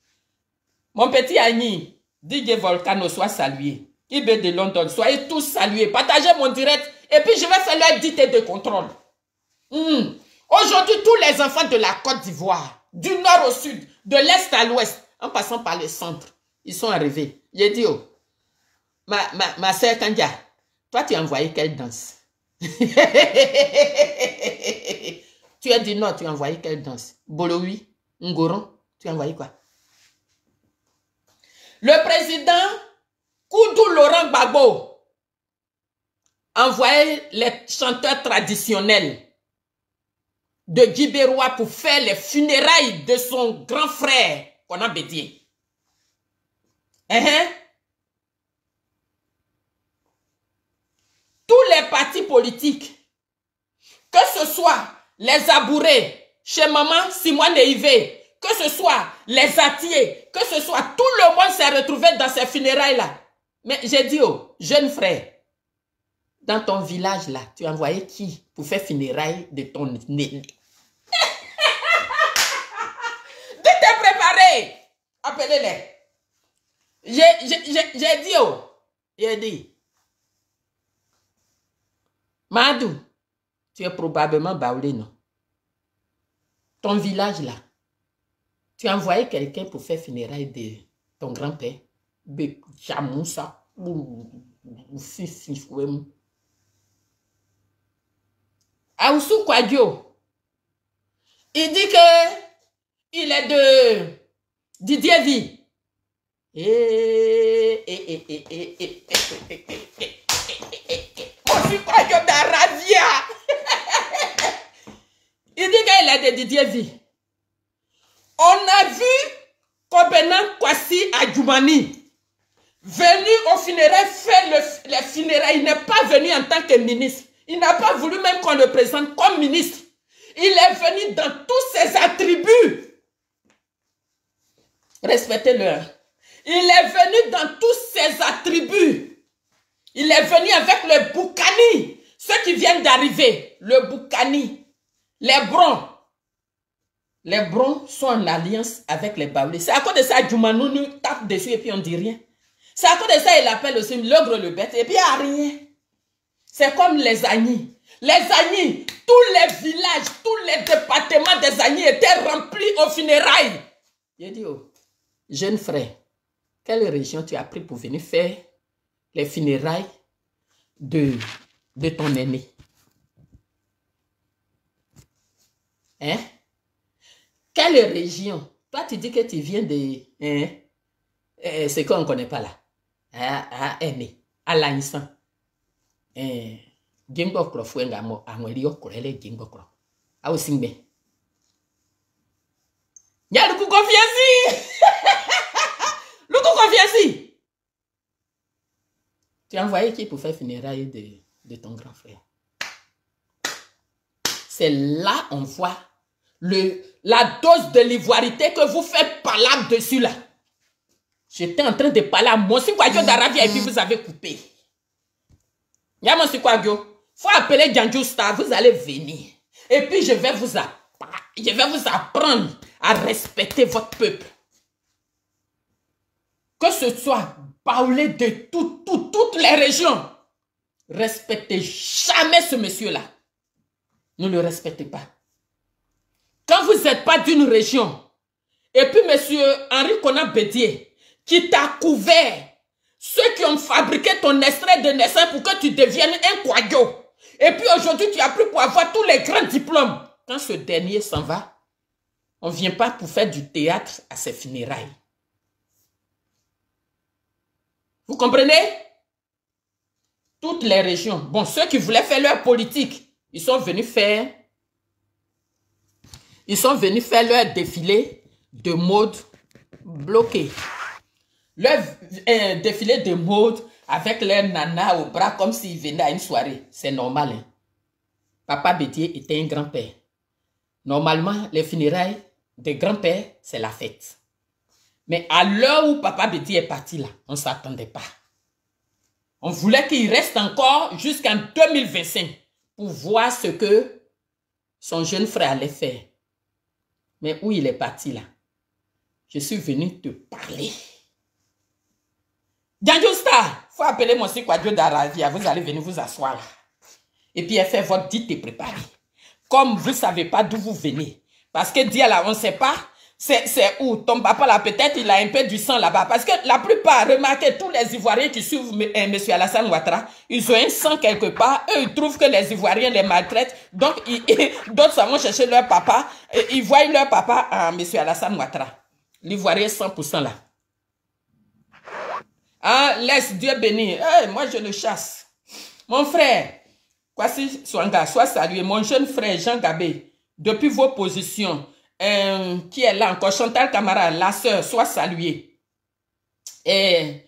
A: Mon petit Agni, DJ Volcano, soit salué. IB de London, soyez tous salués. Partagez mon direct et puis je vais faire leur dictée de contrôle. Aujourd'hui, tous les enfants de la Côte d'Ivoire, du nord au sud, de l'est à l'ouest, en passant par le centre, ils sont arrivés. J'ai dit, oh, ma soeur Kandia, toi tu as envoyé quelle danse? Tu as dit non, tu as envoyé quelle danse? Bolowi, Ngoron, tu as envoyé quoi? Le président Koudou Laurent Gbagbo envoyait les chanteurs traditionnels de Guibérois pour faire les funérailles de son grand frère Kona Bédié. Tous les partis politiques, que ce soit les Abourés, chez maman Simone Ivé, que ce soit les Atiers, que ce soit tout le monde s'est retrouvé dans ces funérailles-là. Mais j'ai dit, oh, jeune frère, dans ton village là, tu as envoyé qui pour faire funérailles de ton né? De te préparer. Appelez-les. J'ai dit, oh, j'ai dit, Madou, tu es probablement Baoulé, non? Ton village là, tu as envoyé quelqu'un pour faire funérailles de ton grand-père. Jamoussa. Aoussou Kwadjo. Il dit que il est de Didier Vie. Mon fils Kwadjo d'Arabia. Il dit qu'il est de Didier Vie. On a vu Kobenan Kwasi Adjoumani venu au funérailles faire les funérailles. Il n'est pas venu en tant que ministre. Il n'a pas voulu même qu'on le présente comme ministre. Il est venu dans tous ses attributs. Respectez-le. Il est venu dans tous ses attributs. Il est venu avec le Boukani. Ceux qui viennent d'arriver, le Boukani, les Brons. Les Brons sont en alliance avec les Baoulés. C'est à cause de ça que Djoumanou nous tape dessus et puis on dit rien. C'est à cause de ça qu'il appelle aussi l'ogre le bête et puis il n'y a rien. C'est comme les Agnis. Les Agnis, tous les villages, tous les départements des Agnis étaient remplis aux funérailles. J'ai dit, oh, jeune frère, quelle région tu as pris pour venir faire les funérailles de ton aîné? Hein? Quelle région? Toi, tu dis que tu viens de... Hein? C'est qu'on ne connaît pas là. Aîné. À l'Aïssan. Djembo Krofouenga mo Anwelio Korele Djembo Kro. A Osingbe. Y'a Loukou Confianci! Loukou Confianci! Tu as envoyé qui pour faire funérailles de ton grand frère? C'est là on voit la dose de l'ivoirité que vous faites parler dessus là. J'étais en train de parler à Monsi Kwadjo d'Arabie et puis vous avez coupé. Y'a Monsi Kwadjo. Faut appeler Djanjo Star, vous allez venir. Et puis je vais vous apprendre à respecter votre peuple. Que ce soit parler de toutes les régions. Respectez jamais ce monsieur-là. Ne le respectez pas. Quand vous n'êtes pas d'une région, et puis monsieur Henri Konan Bédier, qui t'a couvert, ceux qui ont fabriqué ton extrait de naissance pour que tu deviennes un Kwadjo, et puis aujourd'hui tu as pris pour avoir tous les grands diplômes. Quand ce dernier s'en va, on ne vient pas pour faire du théâtre à ses funérailles. Vous comprenez? Toutes les régions. Bon, ceux qui voulaient faire leur politique, ils sont venus faire leur défilé de mode bloqué. Leur défilé de mode avec leur nana au bras comme s'ils venaient à une soirée. C'est normal. Hein? Papa Bédier était un grand-père. Normalement, les funérailles des grands-pères, c'est la fête. Mais à l'heure où Papa Bédier est parti là, on ne s'attendait pas. On voulait qu'il reste encore jusqu'en 2025 pour voir ce que son jeune frère allait faire. Mais où il est parti là? Je suis venu te parler. Djanjo Star, il faut appeler Monsi Kwadjo d'Aravia. Vous allez venir vous asseoir là. Et puis faire votre dite et préparer. Comme vous ne savez pas d'où vous venez. Parce que Dia là, on ne sait pas. C'est où? Ton papa là, peut-être il a un peu du sang là-bas. Parce que la plupart, remarquez, tous les Ivoiriens qui suivent M. Alassane Ouattara, ils ont un sang quelque part. Eux, ils trouvent que les Ivoiriens les maltraitent. Donc, d'autres s'en vont chercher leur papa. Et ils voient leur papa à M. Alassane Ouattara. L'Ivoirien 100% là. Ah, laisse Dieu bénir. Hey, moi, je le chasse. Mon frère, Kwasi Swanga, sois salué. Mon jeune frère Jean Gabé, depuis vos positions, qui est là encore, Chantal Camara, la sœur, soit saluée. Qui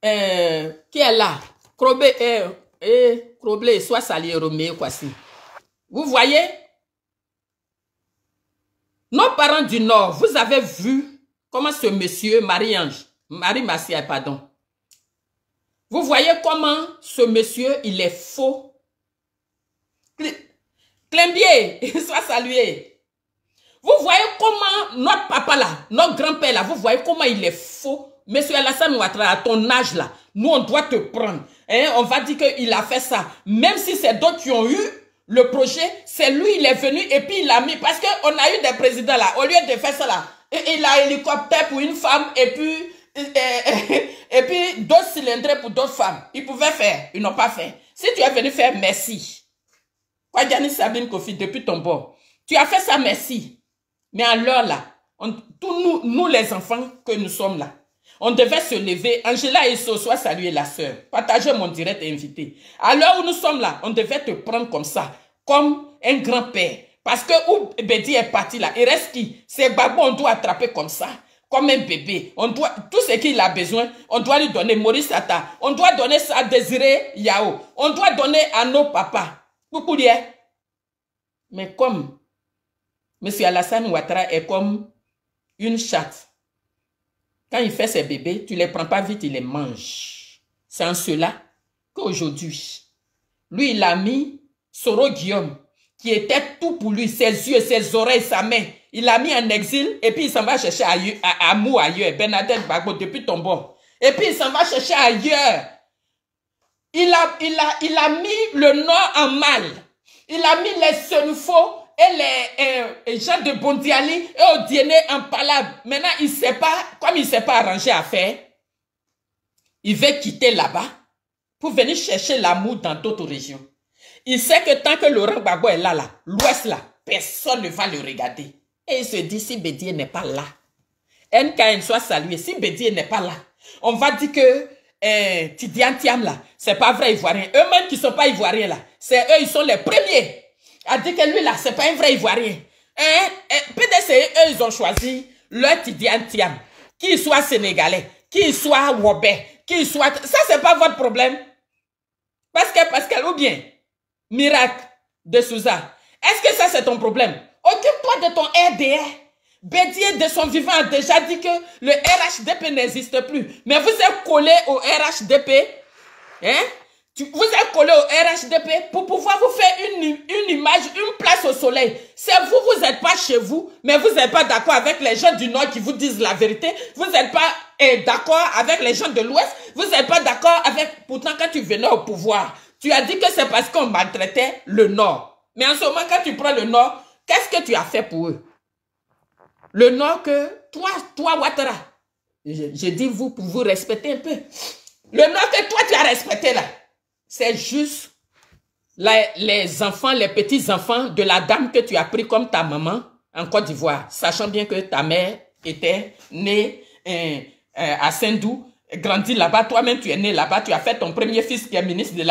A: est là? Kroblé, soit salué, Roméo Kwasi. Vous voyez? Nos parents du Nord, vous avez vu comment ce monsieur, Marie Massia, pardon. Vous voyez comment ce monsieur, il est faux. Clembier, soit salué. Vous voyez comment notre papa là, notre grand-père là, vous voyez comment il est faux. Monsieur Alassane Ouattara, à ton âge là, nous on doit te prendre. Hein? On va dire qu'il a fait ça. Même si c'est d'autres qui ont eu le projet, c'est lui, il est venu et puis il a mis. Parce qu'on a eu des présidents là, au lieu de faire ça là, il a un hélicoptère pour une femme et puis d'autres cylindres pour d'autres femmes. Ils pouvaient faire, ils n'ont pas fait. Si tu es venu faire merci, Kwadjani Sabine Kofi, depuis ton bord, tu as fait ça merci. Mais alors là, tous nous les enfants que nous sommes là, on devait se lever. Angela et soit saluer la sœur. Partagez mon direct invité. À l'heure où nous sommes là, on devait te prendre comme ça, comme un grand-père. Parce que où Bédi est parti là, il reste qui? C'est Gbagbo, on doit attraper comme ça, comme un bébé. On doit, tout ce qu'il a besoin, on doit lui donner. Maurice Ata, on doit donner ça à Désiré Yao. On doit donner à nos papas. Beaucoup de. Mais comme M. Alassane Ouattara est comme une chatte, quand il fait ses bébés, tu ne les prends pas vite, il les mange. C'est en cela qu'aujourd'hui, lui, il a mis Soro Guillaume, qui était tout pour lui, ses yeux, ses oreilles, sa main. Il l'a mis en exil et puis il s'en va chercher amour ailleurs. Bernadette Gbagbo, depuis ton bord. Et puis il s'en va chercher ailleurs. Il a mis le Nord en mal. Il a mis les Senufo et les gens de Bondiali et Odiene en palabre. Maintenant, il ne sait pas, comme il ne s'est pas arrangé à faire, il veut quitter là-bas pour venir chercher l'amour dans d'autres régions. Il sait que tant que Laurent Gbagbo est là, l'Ouest là, personne ne va le regarder. Et il se dit, si Bédié n'est pas là, NKN soit salué, si Bédié n'est pas là, on va dire que Tidiane Thiam là, c'est pas vrai Ivoirien. Eux-mêmes qui sont pas Ivoiriens là, c'est eux, ils sont les premiers à dire que lui là, c'est pas un vrai Ivoirien. PDC, eux, ils ont choisi leur Tidiane Thiam, qu'il soit sénégalais, qu'il soit Wobé, qu'il soit... Ça, c'est pas votre problème. Parce que, ou bien, Miracle de Souza, est-ce que ça, c'est ton problème? Occupe-toi de ton RDR. Bédié de son vivant a déjà dit que le RHDP n'existe plus. Mais vous êtes collé au RHDP. Hein? Vous êtes collé au RHDP pour pouvoir vous faire une image, une place au soleil. C'est vous, vous n'êtes pas chez vous, mais vous n'êtes pas d'accord avec les gens du Nord qui vous disent la vérité. Vous n'êtes pas d'accord avec les gens de l'Ouest. Vous n'êtes pas d'accord avec... Pourtant, quand tu venais au pouvoir, tu as dit que c'est parce qu'on maltraitait le Nord. Mais en ce moment, quand tu prends le Nord, qu'est-ce que tu as fait pour eux? Le Nord que toi Ouattara, je dis vous pour vous respecter un peu. Le Nord que toi tu as respecté là, c'est juste les enfants, les petits-enfants de la dame que tu as pris comme ta maman en Côte d'Ivoire, sachant bien que ta mère était née à Saint-Dou, grandi là-bas, toi-même tu es né là-bas, tu as fait ton premier fils qui est ministre de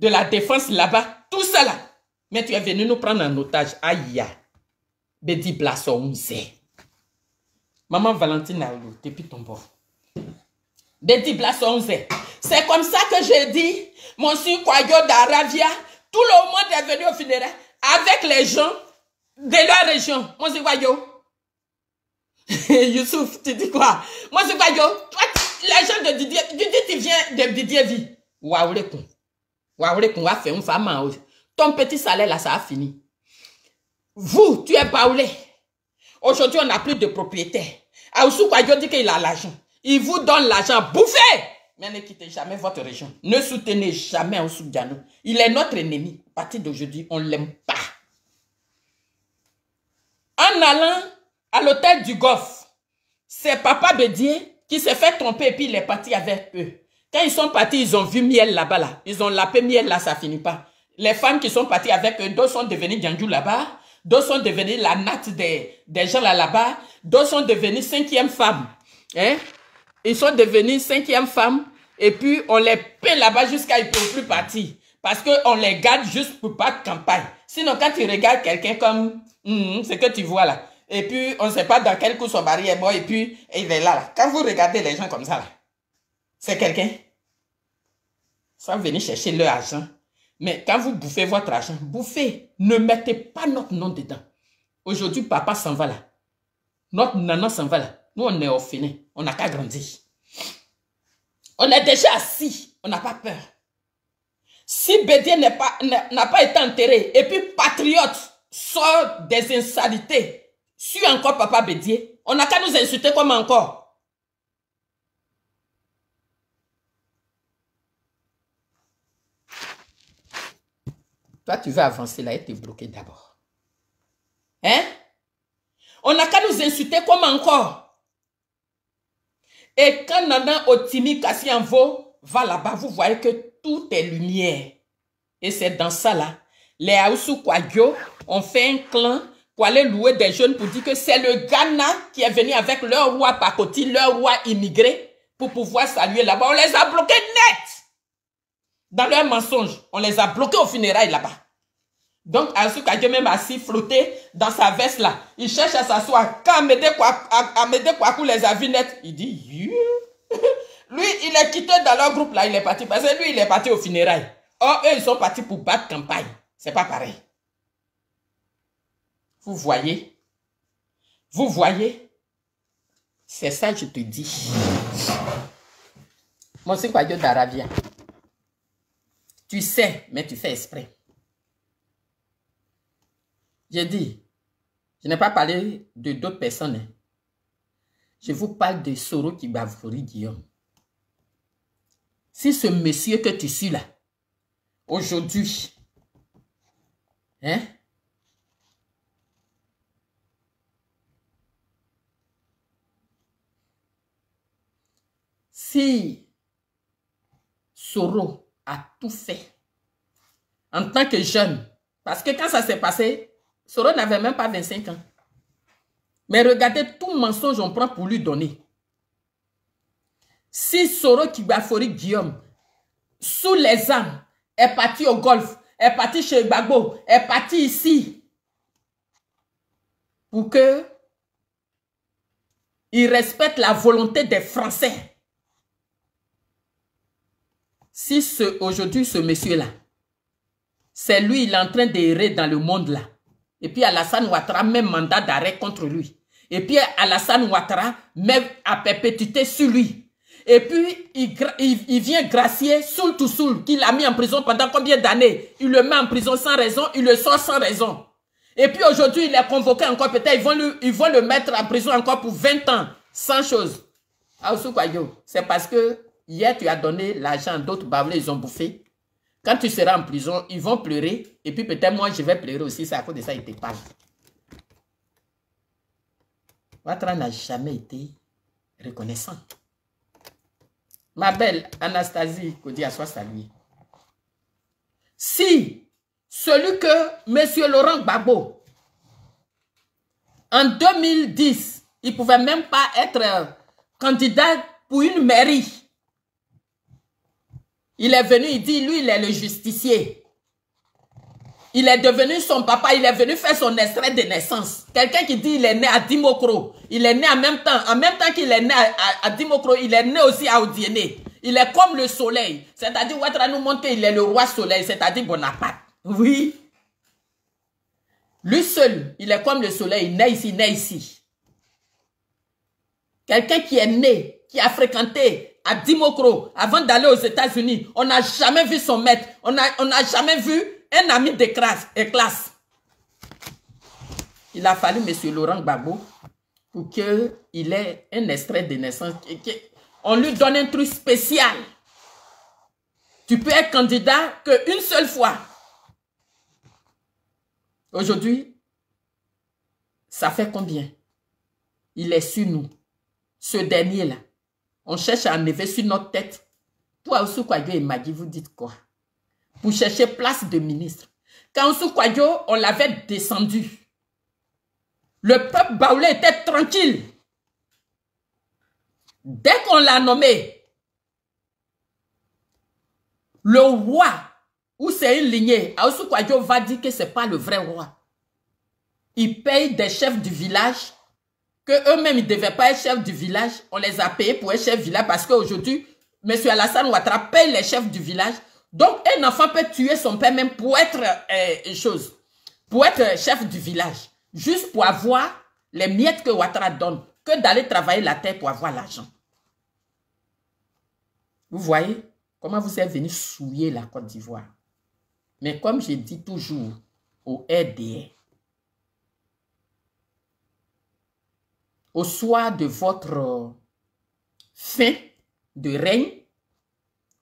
A: la défense là-bas, tout ça là. Mais tu es venu nous prendre en otage. Aïe. Bédi Blasonze. Maman Valentine Aoulou, depuis ton bord. Bédi Blasonze. C'est comme ça que je dis, Monsieur Kwayo d'Aravia, tout le monde est venu au funéraire avec les gens de leur région. Monsieur Kwayo. Youssouf, tu dis quoi? Monsieur Kwayo, toi, les gens de Didier, tu viens de Didier Vie. Waoulekoun. Waoulekoun va faire une femme. Ton petit salaire là, ça a fini. Vous, tu es baoulé. Aujourd'hui, on n'a plus de propriétaire. Aoussou Kwayo dit qu'il a l'argent. Il vous donne l'argent. Bouffez! Mais ne quittez jamais votre région. Ne soutenez jamais Aoussou Diano. Il est notre ennemi. À partir d'aujourd'hui, on ne l'aime pas. En allant à l'hôtel du Golfe, c'est Papa Bédié qui s'est fait tromper et puis il est parti avec eux. Quand ils sont partis, ils ont vu Miel là-bas. Là. Ils ont lapé Miel là, ça finit pas. Les femmes qui sont parties avec eux, d'autres sont devenues Djandjou là-bas. D'autres sont devenus la natte des gens là-bas. D'autres sont devenus 5e femmes. Hein? Ils sont devenus 5e femmes. Et puis, on les paie là-bas jusqu'à ils ne peuvent plus partir. Parce qu'on les garde juste pour pas de campagne. Sinon, quand tu regardes quelqu'un comme ce que tu vois là, et puis on ne sait pas dans quel coup son mari est mort, et puis il est là. Quand vous regardez les gens comme ça, c'est quelqu'un. Sans venir chercher leur argent. Mais quand vous bouffez votre argent, bouffez. Ne mettez pas notre nom dedans. Aujourd'hui, papa s'en va là. Notre nana s'en va là. Nous, on est orphelins. On n'a qu'à grandir. On est déjà assis. On n'a pas peur. Si Bédié n'a pas été enterré, et puis patriote sort des insanités, suit encore papa Bédié, on n'a qu'à nous insulter comme encore. Toi, tu veux avancer là et te bloquer d'abord. Hein? On n'a qu'à nous insulter comme encore. Et quand Nana Otimi Kassianvo va là-bas, vous voyez que tout est lumière. Et c'est dans ça là. Les Aoussou Kwayo ont fait un clan pour aller louer des jeunes pour dire que c'est le Ghana qui est venu avec leur roi Pakoti, leur roi immigré, pour pouvoir saluer là-bas. On les a bloqués net. Dans leur mensonge, on les a bloqués au funérailles là-bas. Donc, Asuka Dieu même assis, flotté dans sa veste là. Il cherche à s'asseoir. Quand Amédée Kouakou les a vus net, il dit, lui, il est quitté dans leur groupe là, il est parti. Parce que lui, il est parti aux funérailles. Or, eux, ils sont partis pour battre campagne. C'est pas pareil. Vous voyez? Vous voyez? C'est ça que je te dis. Mon Sikwadio d'Arabia. Tu sais, mais tu fais exprès. J'ai dit, je n'ai pas parlé de d'autres personnes. Hein. Je vous parle de Soro Kibavori Guillaume. Si ce monsieur que tu suis là, aujourd'hui, hein, si Soro a tout fait en tant que jeune, parce que quand ça s'est passé, Soro n'avait même pas 25 ans. Mais regardez, tout mensonge on prend pour lui donner. Si Soro Kibafori Guillaume, sous les armes, est parti au golf, est parti chez Gbagbo, est parti ici, pour que il respecte la volonté des Français. Si aujourd'hui, ce monsieur-là, c'est lui, il est en train d'errer dans le monde là. Et puis Alassane Ouattara met mandat d'arrêt contre lui. Et puis Alassane Ouattara met à perpétuité sur lui. Et puis il vient gracier Soul to Soul, qu'il a mis en prison pendant combien d'années? Il le met en prison sans raison, il le sort sans raison. Et puis aujourd'hui, il est convoqué encore, peut-être ils vont le mettre en prison encore pour 20 ans, sans chose. Aoussou Kwayo, c'est parce que hier tu as donné l'argent, d'autres bablés, ils ont bouffé. Quand tu seras en prison, ils vont pleurer. Et puis peut-être moi, je vais pleurer aussi. C'est à cause de ça qu'ils te parlent. Ouattara n'a jamais été reconnaissant. Ma belle Anastasie Kodia, soit saluée. Si celui que M. Laurent Gbagbo, en 2010, il ne pouvait même pas être candidat pour une mairie. Il est venu, il dit, lui, il est le justicier. Il est devenu son papa, il est venu faire son extrait de naissance. Quelqu'un qui dit, il est né à Dimokro. Il est né en même temps qu'il est né à Dimokro, il est né aussi à Odiéné. Il est comme le soleil. C'est-à-dire, Ouattara nous montre qu'il est le roi soleil, c'est-à-dire Bonaparte. Oui. Lui seul, il est comme le soleil, il naît ici. Quelqu'un qui est né, qui a fréquenté à Dimokro, avant d'aller aux États-Unis, on n'a jamais vu son maître, on n'a jamais vu un ami de classe. Il a fallu M. Laurent Gbagbo pour qu'il ait un extrait de naissance. On lui donne un truc spécial. Tu peux être candidat qu'une seule fois. Aujourd'hui, ça fait combien? Il est sur nous. Ce dernier-là. On cherche à enlever sur notre tête. Toi, Oussou Kwadio et Magui, vous dites quoi? Pour chercher place de ministre. Quand Oussou Kwadio, on l'avait descendu. Le peuple baoulé était tranquille. Dès qu'on l'a nommé, le roi, ou c'est une lignée, Oussou Kwadio va dire que ce n'est pas le vrai roi. Il paye des chefs du village que eux-mêmes, ils ne devaient pas être chefs du village. On les a payés pour être chefs du village parce qu'aujourd'hui, M. Alassane Ouattara paye les chefs du village. Donc, un enfant peut tuer son père même pour être chef du village. Juste pour avoir les miettes que Ouattara donne, que d'aller travailler la terre pour avoir l'argent. Vous voyez comment vous êtes venu souiller la Côte d'Ivoire. Mais comme je dis toujours au RDR, au soir de votre fin de règne,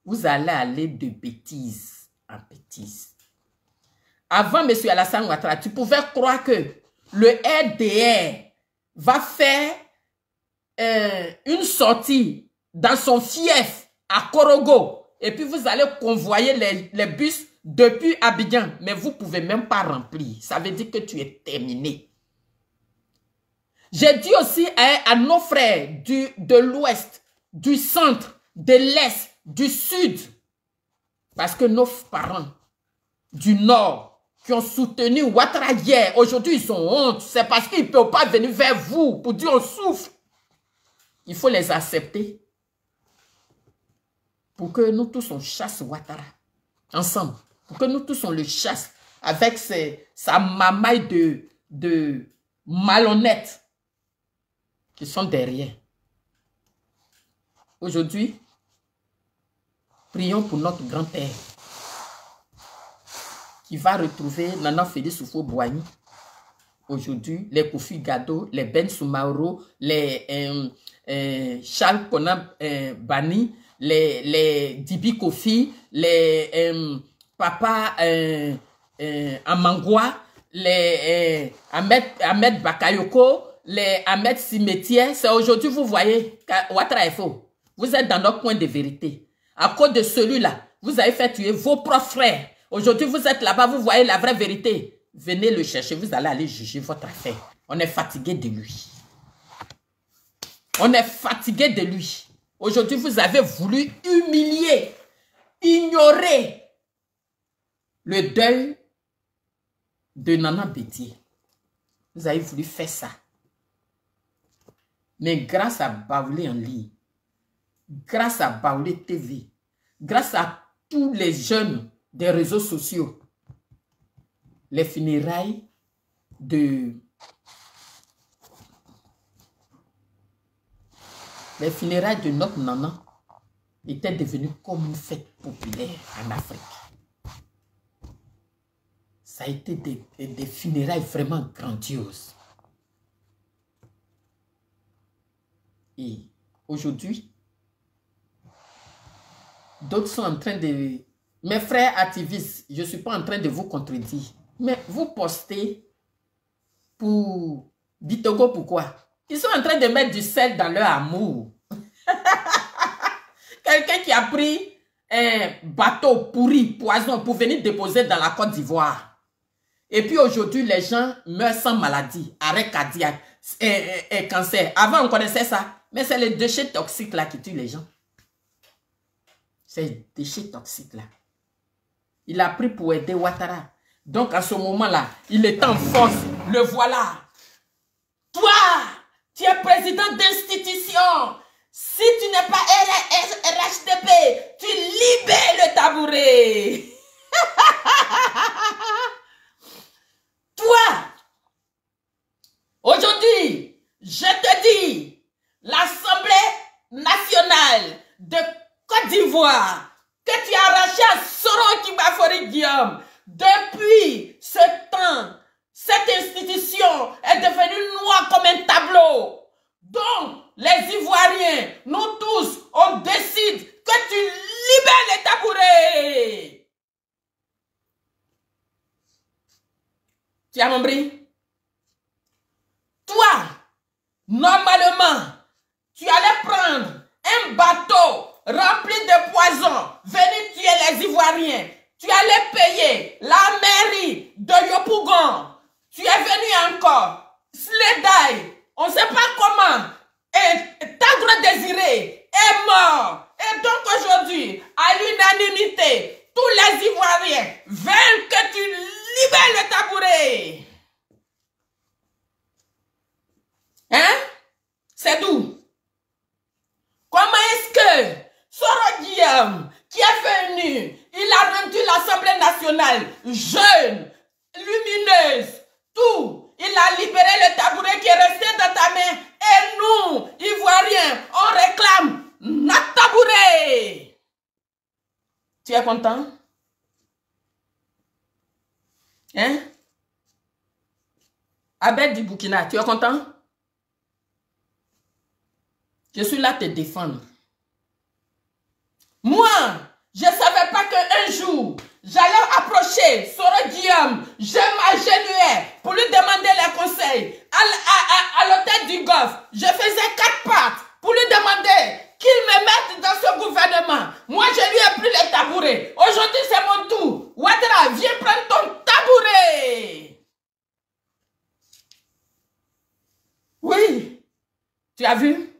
A: vous allez aller de bêtises en bêtises. Avant, M. Alassane Ouattara, tu pouvais croire que le RDR va faire une sortie dans son fief à Korogo. Et puis vous allez convoyer les bus depuis Abidjan. Mais vous ne pouvez même pas remplir. Ça veut dire que tu es terminé. J'ai dit aussi à nos frères de l'Ouest, du centre, de l'Est, du Sud, parce que nos parents du Nord, qui ont soutenu Ouattara hier, aujourd'hui ils ont honte. C'est parce qu'ils ne peuvent pas venir vers vous pour dire on souffre. Il faut les accepter pour que nous tous on chasse Ouattara ensemble. Pour que nous tous on le chasse avec sa mamaille de malhonnêtes qui sont derrière. Aujourd'hui, prions pour notre grand-père qui va retrouver Nana Félix Houphouët-Boigny. Aujourd'hui, les Kofi Gado, les Ben Soumaoro, les Charles Konan Bani, les Dibi Kofi, les Papa Amangwa, les Ahmed Bakayoko, les Ahmed Cimetière. C'est aujourd'hui, vous voyez, Ouattara est faux. Vous êtes dans notre point de vérité. À cause de celui-là, vous avez fait tuer vos propres frères. Aujourd'hui, vous êtes là-bas, vous voyez la vraie vérité. Venez le chercher, vous allez aller juger votre affaire. On est fatigué de lui. On est fatigué de lui. Aujourd'hui, vous avez voulu humilier, ignorer le deuil de Nana Bédié. Vous avez voulu faire ça. Mais grâce à Baoulé en ligne, grâce à Baoulé TV, grâce à tous les jeunes des réseaux sociaux, les funérailles de notre Nana étaient devenues comme une fête populaire en Afrique. Ça a été des funérailles vraiment grandioses. Et aujourd'hui, d'autres sont en train de... Mes frères activistes, je ne suis pas en train de vous contredire. Mais vous postez pour Bitogo, pourquoi? Ils sont en train de mettre du sel dans leur amour. Quelqu'un qui a pris un bateau pourri, poison, pour venir déposer dans la Côte d'Ivoire. Et puis aujourd'hui, les gens meurent sans maladie, arrêt cardiaque, et cancer. Avant, on connaissait ça. Mais c'est les déchets toxiques là qui tuent les gens. C'est les déchets toxiques là. Il a pris pour aider Ouattara. Donc, à ce moment-là, il est en force. Le voilà. Toi, tu es président d'institution. Si tu n'es pas RHDP, tu libères le tabouret. Toi, aujourd'hui, je te dis, l'Assemblée nationale de Côte d'Ivoire, que tu as arraché à Soro Kibafori Guillaume, depuis ce temps, cette institution est devenue noire comme un tableau. Donc, les Ivoiriens, nous tous, on décide que tu libères les tabourets. Tu as compris? Toi, normalement, tu allais prendre un bateau rempli de poison, venir tuer les Ivoiriens. Tu allais payer la mairie de Yopougon. Tu es venu encore. Sledai, on ne sait pas comment. Et Tagre Désiré est mort. Et donc aujourd'hui, à l'unanimité, tous les Ivoiriens veulent que tu libères le tabouret. Hein? C'est d'où? Comment est-ce que Soro Guillaume, qui est venu, il a rendu l'Assemblée nationale jeune, lumineuse, tout. Il a libéré le tabouret qui est resté dans ta main. Et nous, Ivoiriens, on réclame notre tabouret. Tu es content? Hein? Abed du Burkina, tu es content? Je suis là te défendre. Moi, je ne savais pas qu'un jour, j'allais approcher Soro Guillaume, je m'agenouillais pour lui demander les conseils. À l'hôtel du Golfe, je faisais 4 pattes pour lui demander qu'il me mette dans ce gouvernement. Moi, je lui ai pris les tabourets. Aujourd'hui, c'est mon tour. Ouattara, viens prendre ton tabouret. Oui, tu as vu?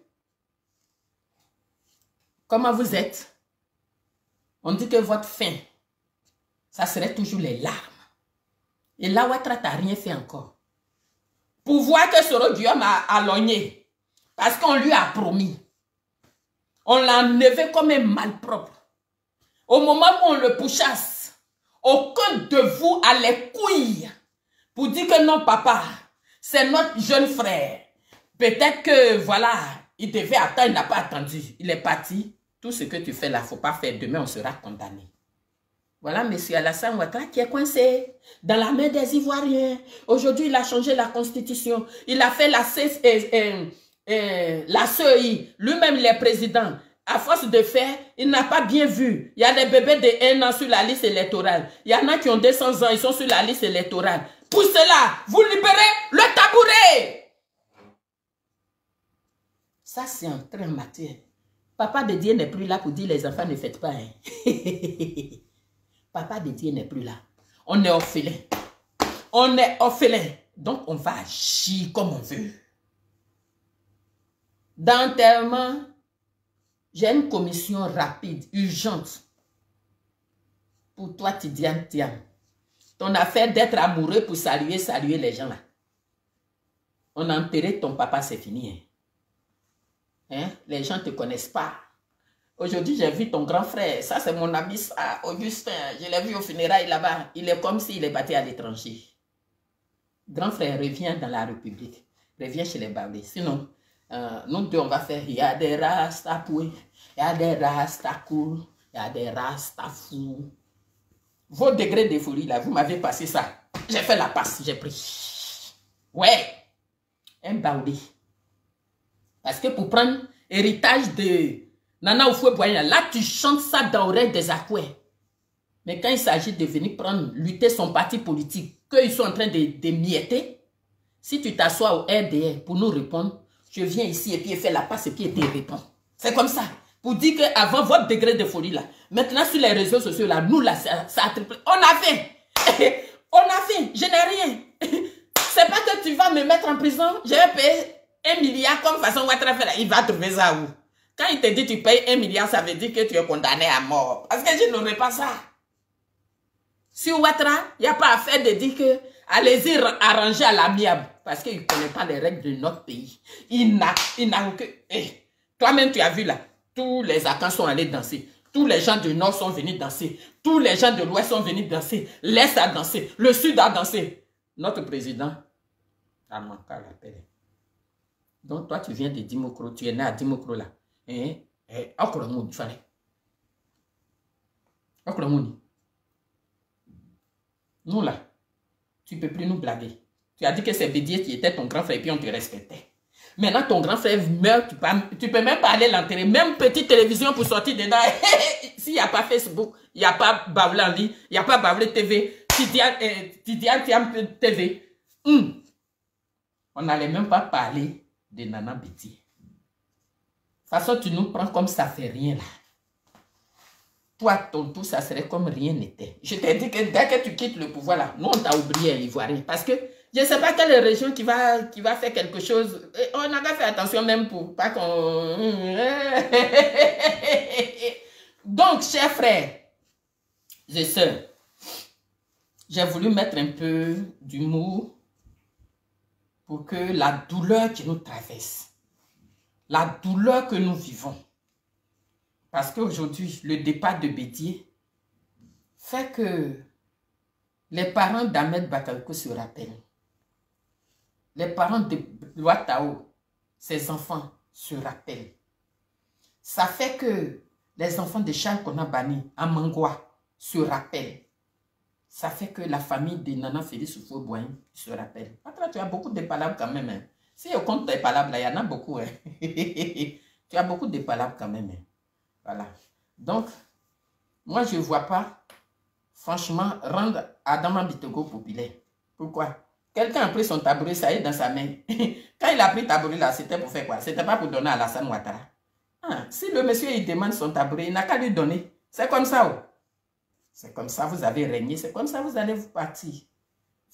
A: Comment vous êtes? On dit que votre fin, ça serait toujours les larmes. Et là, Ouattara t'a rien fait encore. Pour voir que Soro Guillaume a logné. Parce qu'on lui a promis. On l'a enlevé comme un malpropre. Au moment où on le pourchasse, aucun de vous a les couilles pour dire que non, papa, c'est notre jeune frère. Peut-être que, voilà, il devait attendre, il n'a pas attendu. Il est parti. Tout ce que tu fais là, il ne faut pas faire. Demain, on sera condamné. Voilà, M. Alassane Ouattara qui est coincé dans la main des Ivoiriens. Aujourd'hui, il a changé la constitution. Il a fait la CEI. Lui-même, il est président. À force de faire, il n'a pas bien vu. Il y a des bébés de 1 an sur la liste électorale. Il y en a qui ont 200 ans, ils sont sur la liste électorale. Pour cela, vous libérez le tabouret. Ça, c'est un train matière. Papa de Dieu n'est plus là pour dire les enfants ne faites pas. Hein. Papa de Dieu n'est plus là. On est orphelin. On est orphelin. Donc, on va agir comme on veut. D'enterrement, j'ai une commission rapide, urgente. Pour toi, Tidiane Thiam. Ton affaire d'être amoureux pour saluer les gens là. On a enterré ton papa, c'est fini. Hein? Les gens ne te connaissent pas. Aujourd'hui, j'ai vu ton grand frère. Ça, c'est mon ami, ça, Augustin. Je l'ai vu au funérailles là-bas. Il est comme s'il est parti à l'étranger. Grand frère, reviens dans la République. Reviens chez les Bablés. Sinon, nous deux, on va faire. Il y a des rastapoués. Il y a des rastacours. Il y a des rastafous. Vos degrés de folie, là, vous m'avez passé ça. J'ai fait la passe, j'ai pris. Ouais. Un Baoulé. Parce que pour prendre héritage de Nana Oufoué-Boigny, là, tu chantes ça dans l'oreille des Akoués. Mais quand il s'agit de venir prendre, lutter son parti politique, qu'ils sont en train de mietter, si tu t'assois au RDR pour nous répondre, je viens ici et puis il fait la passe et puis il te répond. C'est comme ça. Pour dire qu'avant votre degré de folie là, maintenant sur les réseaux sociaux là, nous là, ça a triplé. On a fait. On a fait. Je n'ai rien. C'est pas que tu vas me mettre en prison. Je vais payer 1 milliard comme façon Ouattara fait là. Il va trouver ça où? Quand il te dit tu payes 1 milliard, ça veut dire que tu es condamné à mort. Parce que je n'aurais pas ça. Sur Ouattara, il n'y a pas à faire de dire que allez-y arranger à l'amiable. Parce qu'il ne connaît pas les règles de notre pays. Il n'a aucun... Toi-même, tu as vu là. Tous les Akans sont allés danser. Tous les gens du Nord sont venus danser. Tous les gens de l'Ouest sont venus danser. L'Est a dansé. Le Sud a dansé. Notre président a manqué à l'appel. Donc, toi, tu viens de Dimokro. Tu es né à Dimokro là. Okromouni, fallait. Okromouni. Nous là, tu ne peux plus nous blaguer. Tu as dit que c'est Bédier qui était ton grand frère et puis on te respectait. Maintenant, ton grand frère meurt, tu peux même pas aller l'enterrer. Même petite télévision pour sortir dedans. S'il n'y a pas Facebook, il n'y a pas Baoulé en ligne, il n'y a pas Baoulé TV, Tidiane Thiam TV. On n'allait même pas parler de Nana Bédier. De toute façon, tu nous prends comme ça fait rien là. Toi, ton tout, ça serait comme rien n'était. Je t'ai dit que dès que tu quittes le pouvoir là, nous on t'a oublié l'Ivoirien. Parce que je ne sais pas quelle région qui va faire quelque chose. On n'a pas fait attention même pour pas qu'on... Donc, chers frères et sœurs, j'ai voulu mettre un peu d'humour pour que la douleur qui nous traverse, la douleur que nous vivons, parce qu'aujourd'hui, le départ de Bédier fait que les parents d'Ahmed Bakayoko se rappellent. Les parents de Ouattao, ses enfants se rappellent. Ça fait que les enfants de Charles Konabani, à Mangwa, se rappellent. Ça fait que la famille de Nana Félix Oufoué-Boigny se rappelle. Après, tu as beaucoup de palabres quand même. Hein. Si on compte tes palabres, là, il y en a beaucoup. Hein. Tu as beaucoup de palabres quand même. Hein. Voilà. Donc, moi, je ne vois pas, franchement, rendre Adama Bitogo populaire. Pourquoi? Quelqu'un a pris son tabouret, ça y est, dans sa main. Quand il a pris le tabouret là, c'était pour faire quoi? C'était pas pour donner à Alassane Ouattara. Ah, si le monsieur, il demande son tabouret, il n'a qu'à lui donner. C'est comme ça. Oh. C'est comme ça, vous avez régné. C'est comme ça, vous allez vous partir.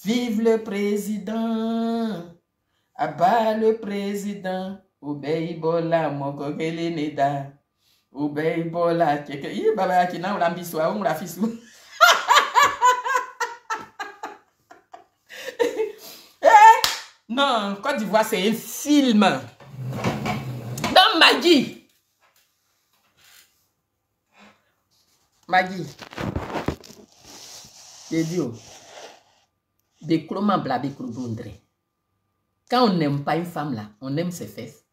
A: Vive le président. Abat le président. Obey Bola, Mokogele Neda. Obey Bola. Yi baba kina ou l'ambiswa ou la fisou. Non, Côte d'Ivoire, c'est un film. Dans Magui. Magui. J'ai dit, des chromans blabé crobondré. Quand on n'aime pas une femme là, on aime ses fesses.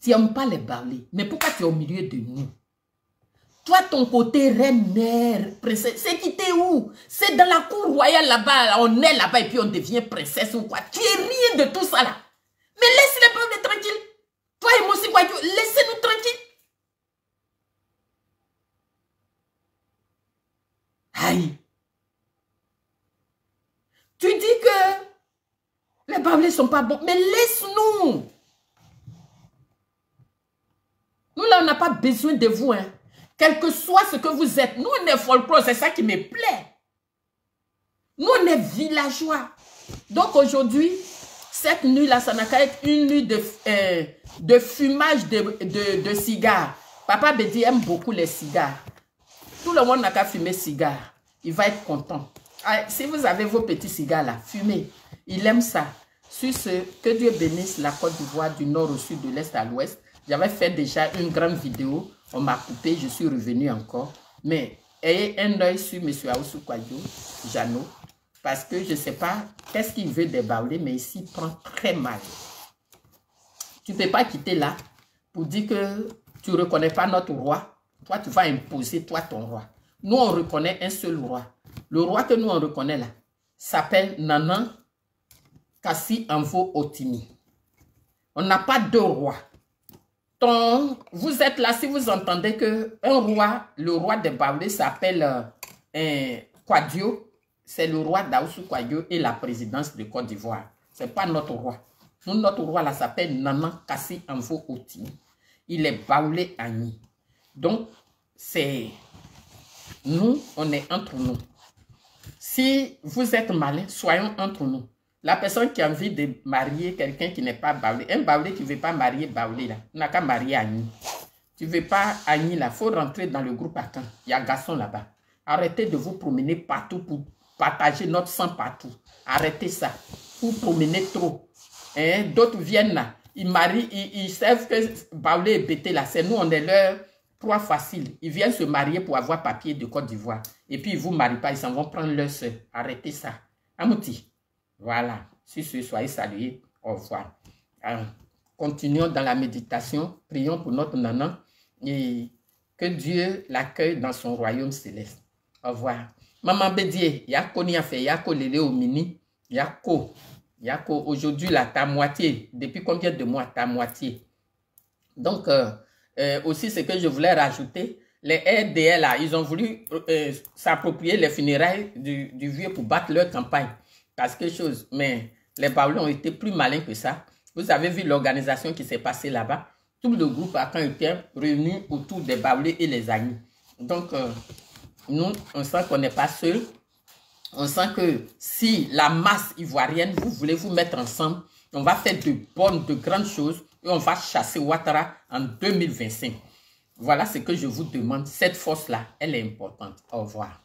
A: Tu n'aimes pas les balais. Mais pourquoi tu es au milieu de nous? Toi, ton côté reine, mère, princesse, c'est qui t'es où? C'est dans la cour royale là-bas, on est là-bas et puis on devient princesse ou quoi? Tu es rien de tout ça là. Mais laisse les peuples tranquilles. Toi et moi aussi, laissez-nous tranquilles. Aïe. Tu dis que les bablés ne sont pas bons, mais laisse-nous. Nous là, on n'a pas besoin de vous, hein. Quel que soit ce que vous êtes, nous on est folklore, c'est ça qui me plaît. Nous on est villageois. Donc aujourd'hui, cette nuit-là, ça n'a qu'à être une nuit de fumage de cigares. Papa Bédi aime beaucoup les cigares. Tout le monde n'a qu'à fumer cigare. Il va être content. Ah, si vous avez vos petits cigares là, fumez. Il aime ça. Sur ce, que Dieu bénisse la Côte d'Ivoire du nord au sud, de l'est à l'ouest. J'avais fait déjà une grande vidéo. On m'a coupé, je suis revenu encore. Mais ayez un œil sur M. Aoussou Kouadio, Jeannot, parce que je ne sais pas qu'est-ce qu'il veut déballer, mais ici, il prend très mal. Tu ne peux pas quitter là pour dire que tu ne reconnais pas notre roi. Toi, tu vas imposer, toi, ton roi. Nous, on reconnaît un seul roi. Le roi que nous, on reconnaît là, s'appelle Nana Kassi Anvo Otimi. On n'a pas deux rois. Vous êtes là, si vous entendez que un roi, le roi des Baoulés s'appelle Kouadio, c'est le roi d'Aoussou Kouadio et la présidence de Côte d'Ivoire. Ce n'est pas notre roi. Nous, notre roi là s'appelle Nana Kassi Anvo Otimi. Il est Baoulé Agni. Donc, c'est nous, on est entre nous. Si vous êtes malin, soyons entre nous. La personne qui a envie de marier quelqu'un qui n'est pas Baoulé, un Baoulé qui ne veut pas marier Baoulé, là, n'a qu'à marier Agni. Tu ne veux pas Agni, là, il faut rentrer dans le groupe Akan. Il y a un garçon là-bas. Arrêtez de vous promener partout pour partager notre sang partout. Arrêtez ça. Vous promenez trop. Hein? D'autres viennent là, ils marient, ils savent que Baoulé est bêté là. C'est nous, on est leur proie facile. Ils viennent se marier pour avoir papier de Côte d'Ivoire. Et puis ils ne vous marient pas, ils s'en vont prendre leur soeur. Arrêtez ça. Amouti. Voilà, sur ce, soyez salués. Au revoir. Alors, continuons dans la méditation. Prions pour notre Nana et que Dieu l'accueille dans son royaume céleste. Au revoir. Maman Bédié, Yako n'y a fait, Yako Lélé au mini, Yako, aujourd'hui là, ta moitié. Depuis combien de mois ta moitié? Donc, aussi ce que je voulais rajouter, les RDL là, ils ont voulu s'approprier les funérailles du vieux pour battre leur campagne. Parce que chose, mais les Baoulés ont été plus malins que ça. Vous avez vu l'organisation qui s'est passée là-bas. Tout le groupe a quand été réuni autour des Baoulés et les Agnis. Donc, nous, on sent qu'on n'est pas seul. On sent que si la masse ivoirienne, vous voulez vous mettre ensemble, on va faire de grandes choses et on va chasser Ouattara en 2025. Voilà ce que je vous demande. Cette force-là, elle est importante. Au revoir.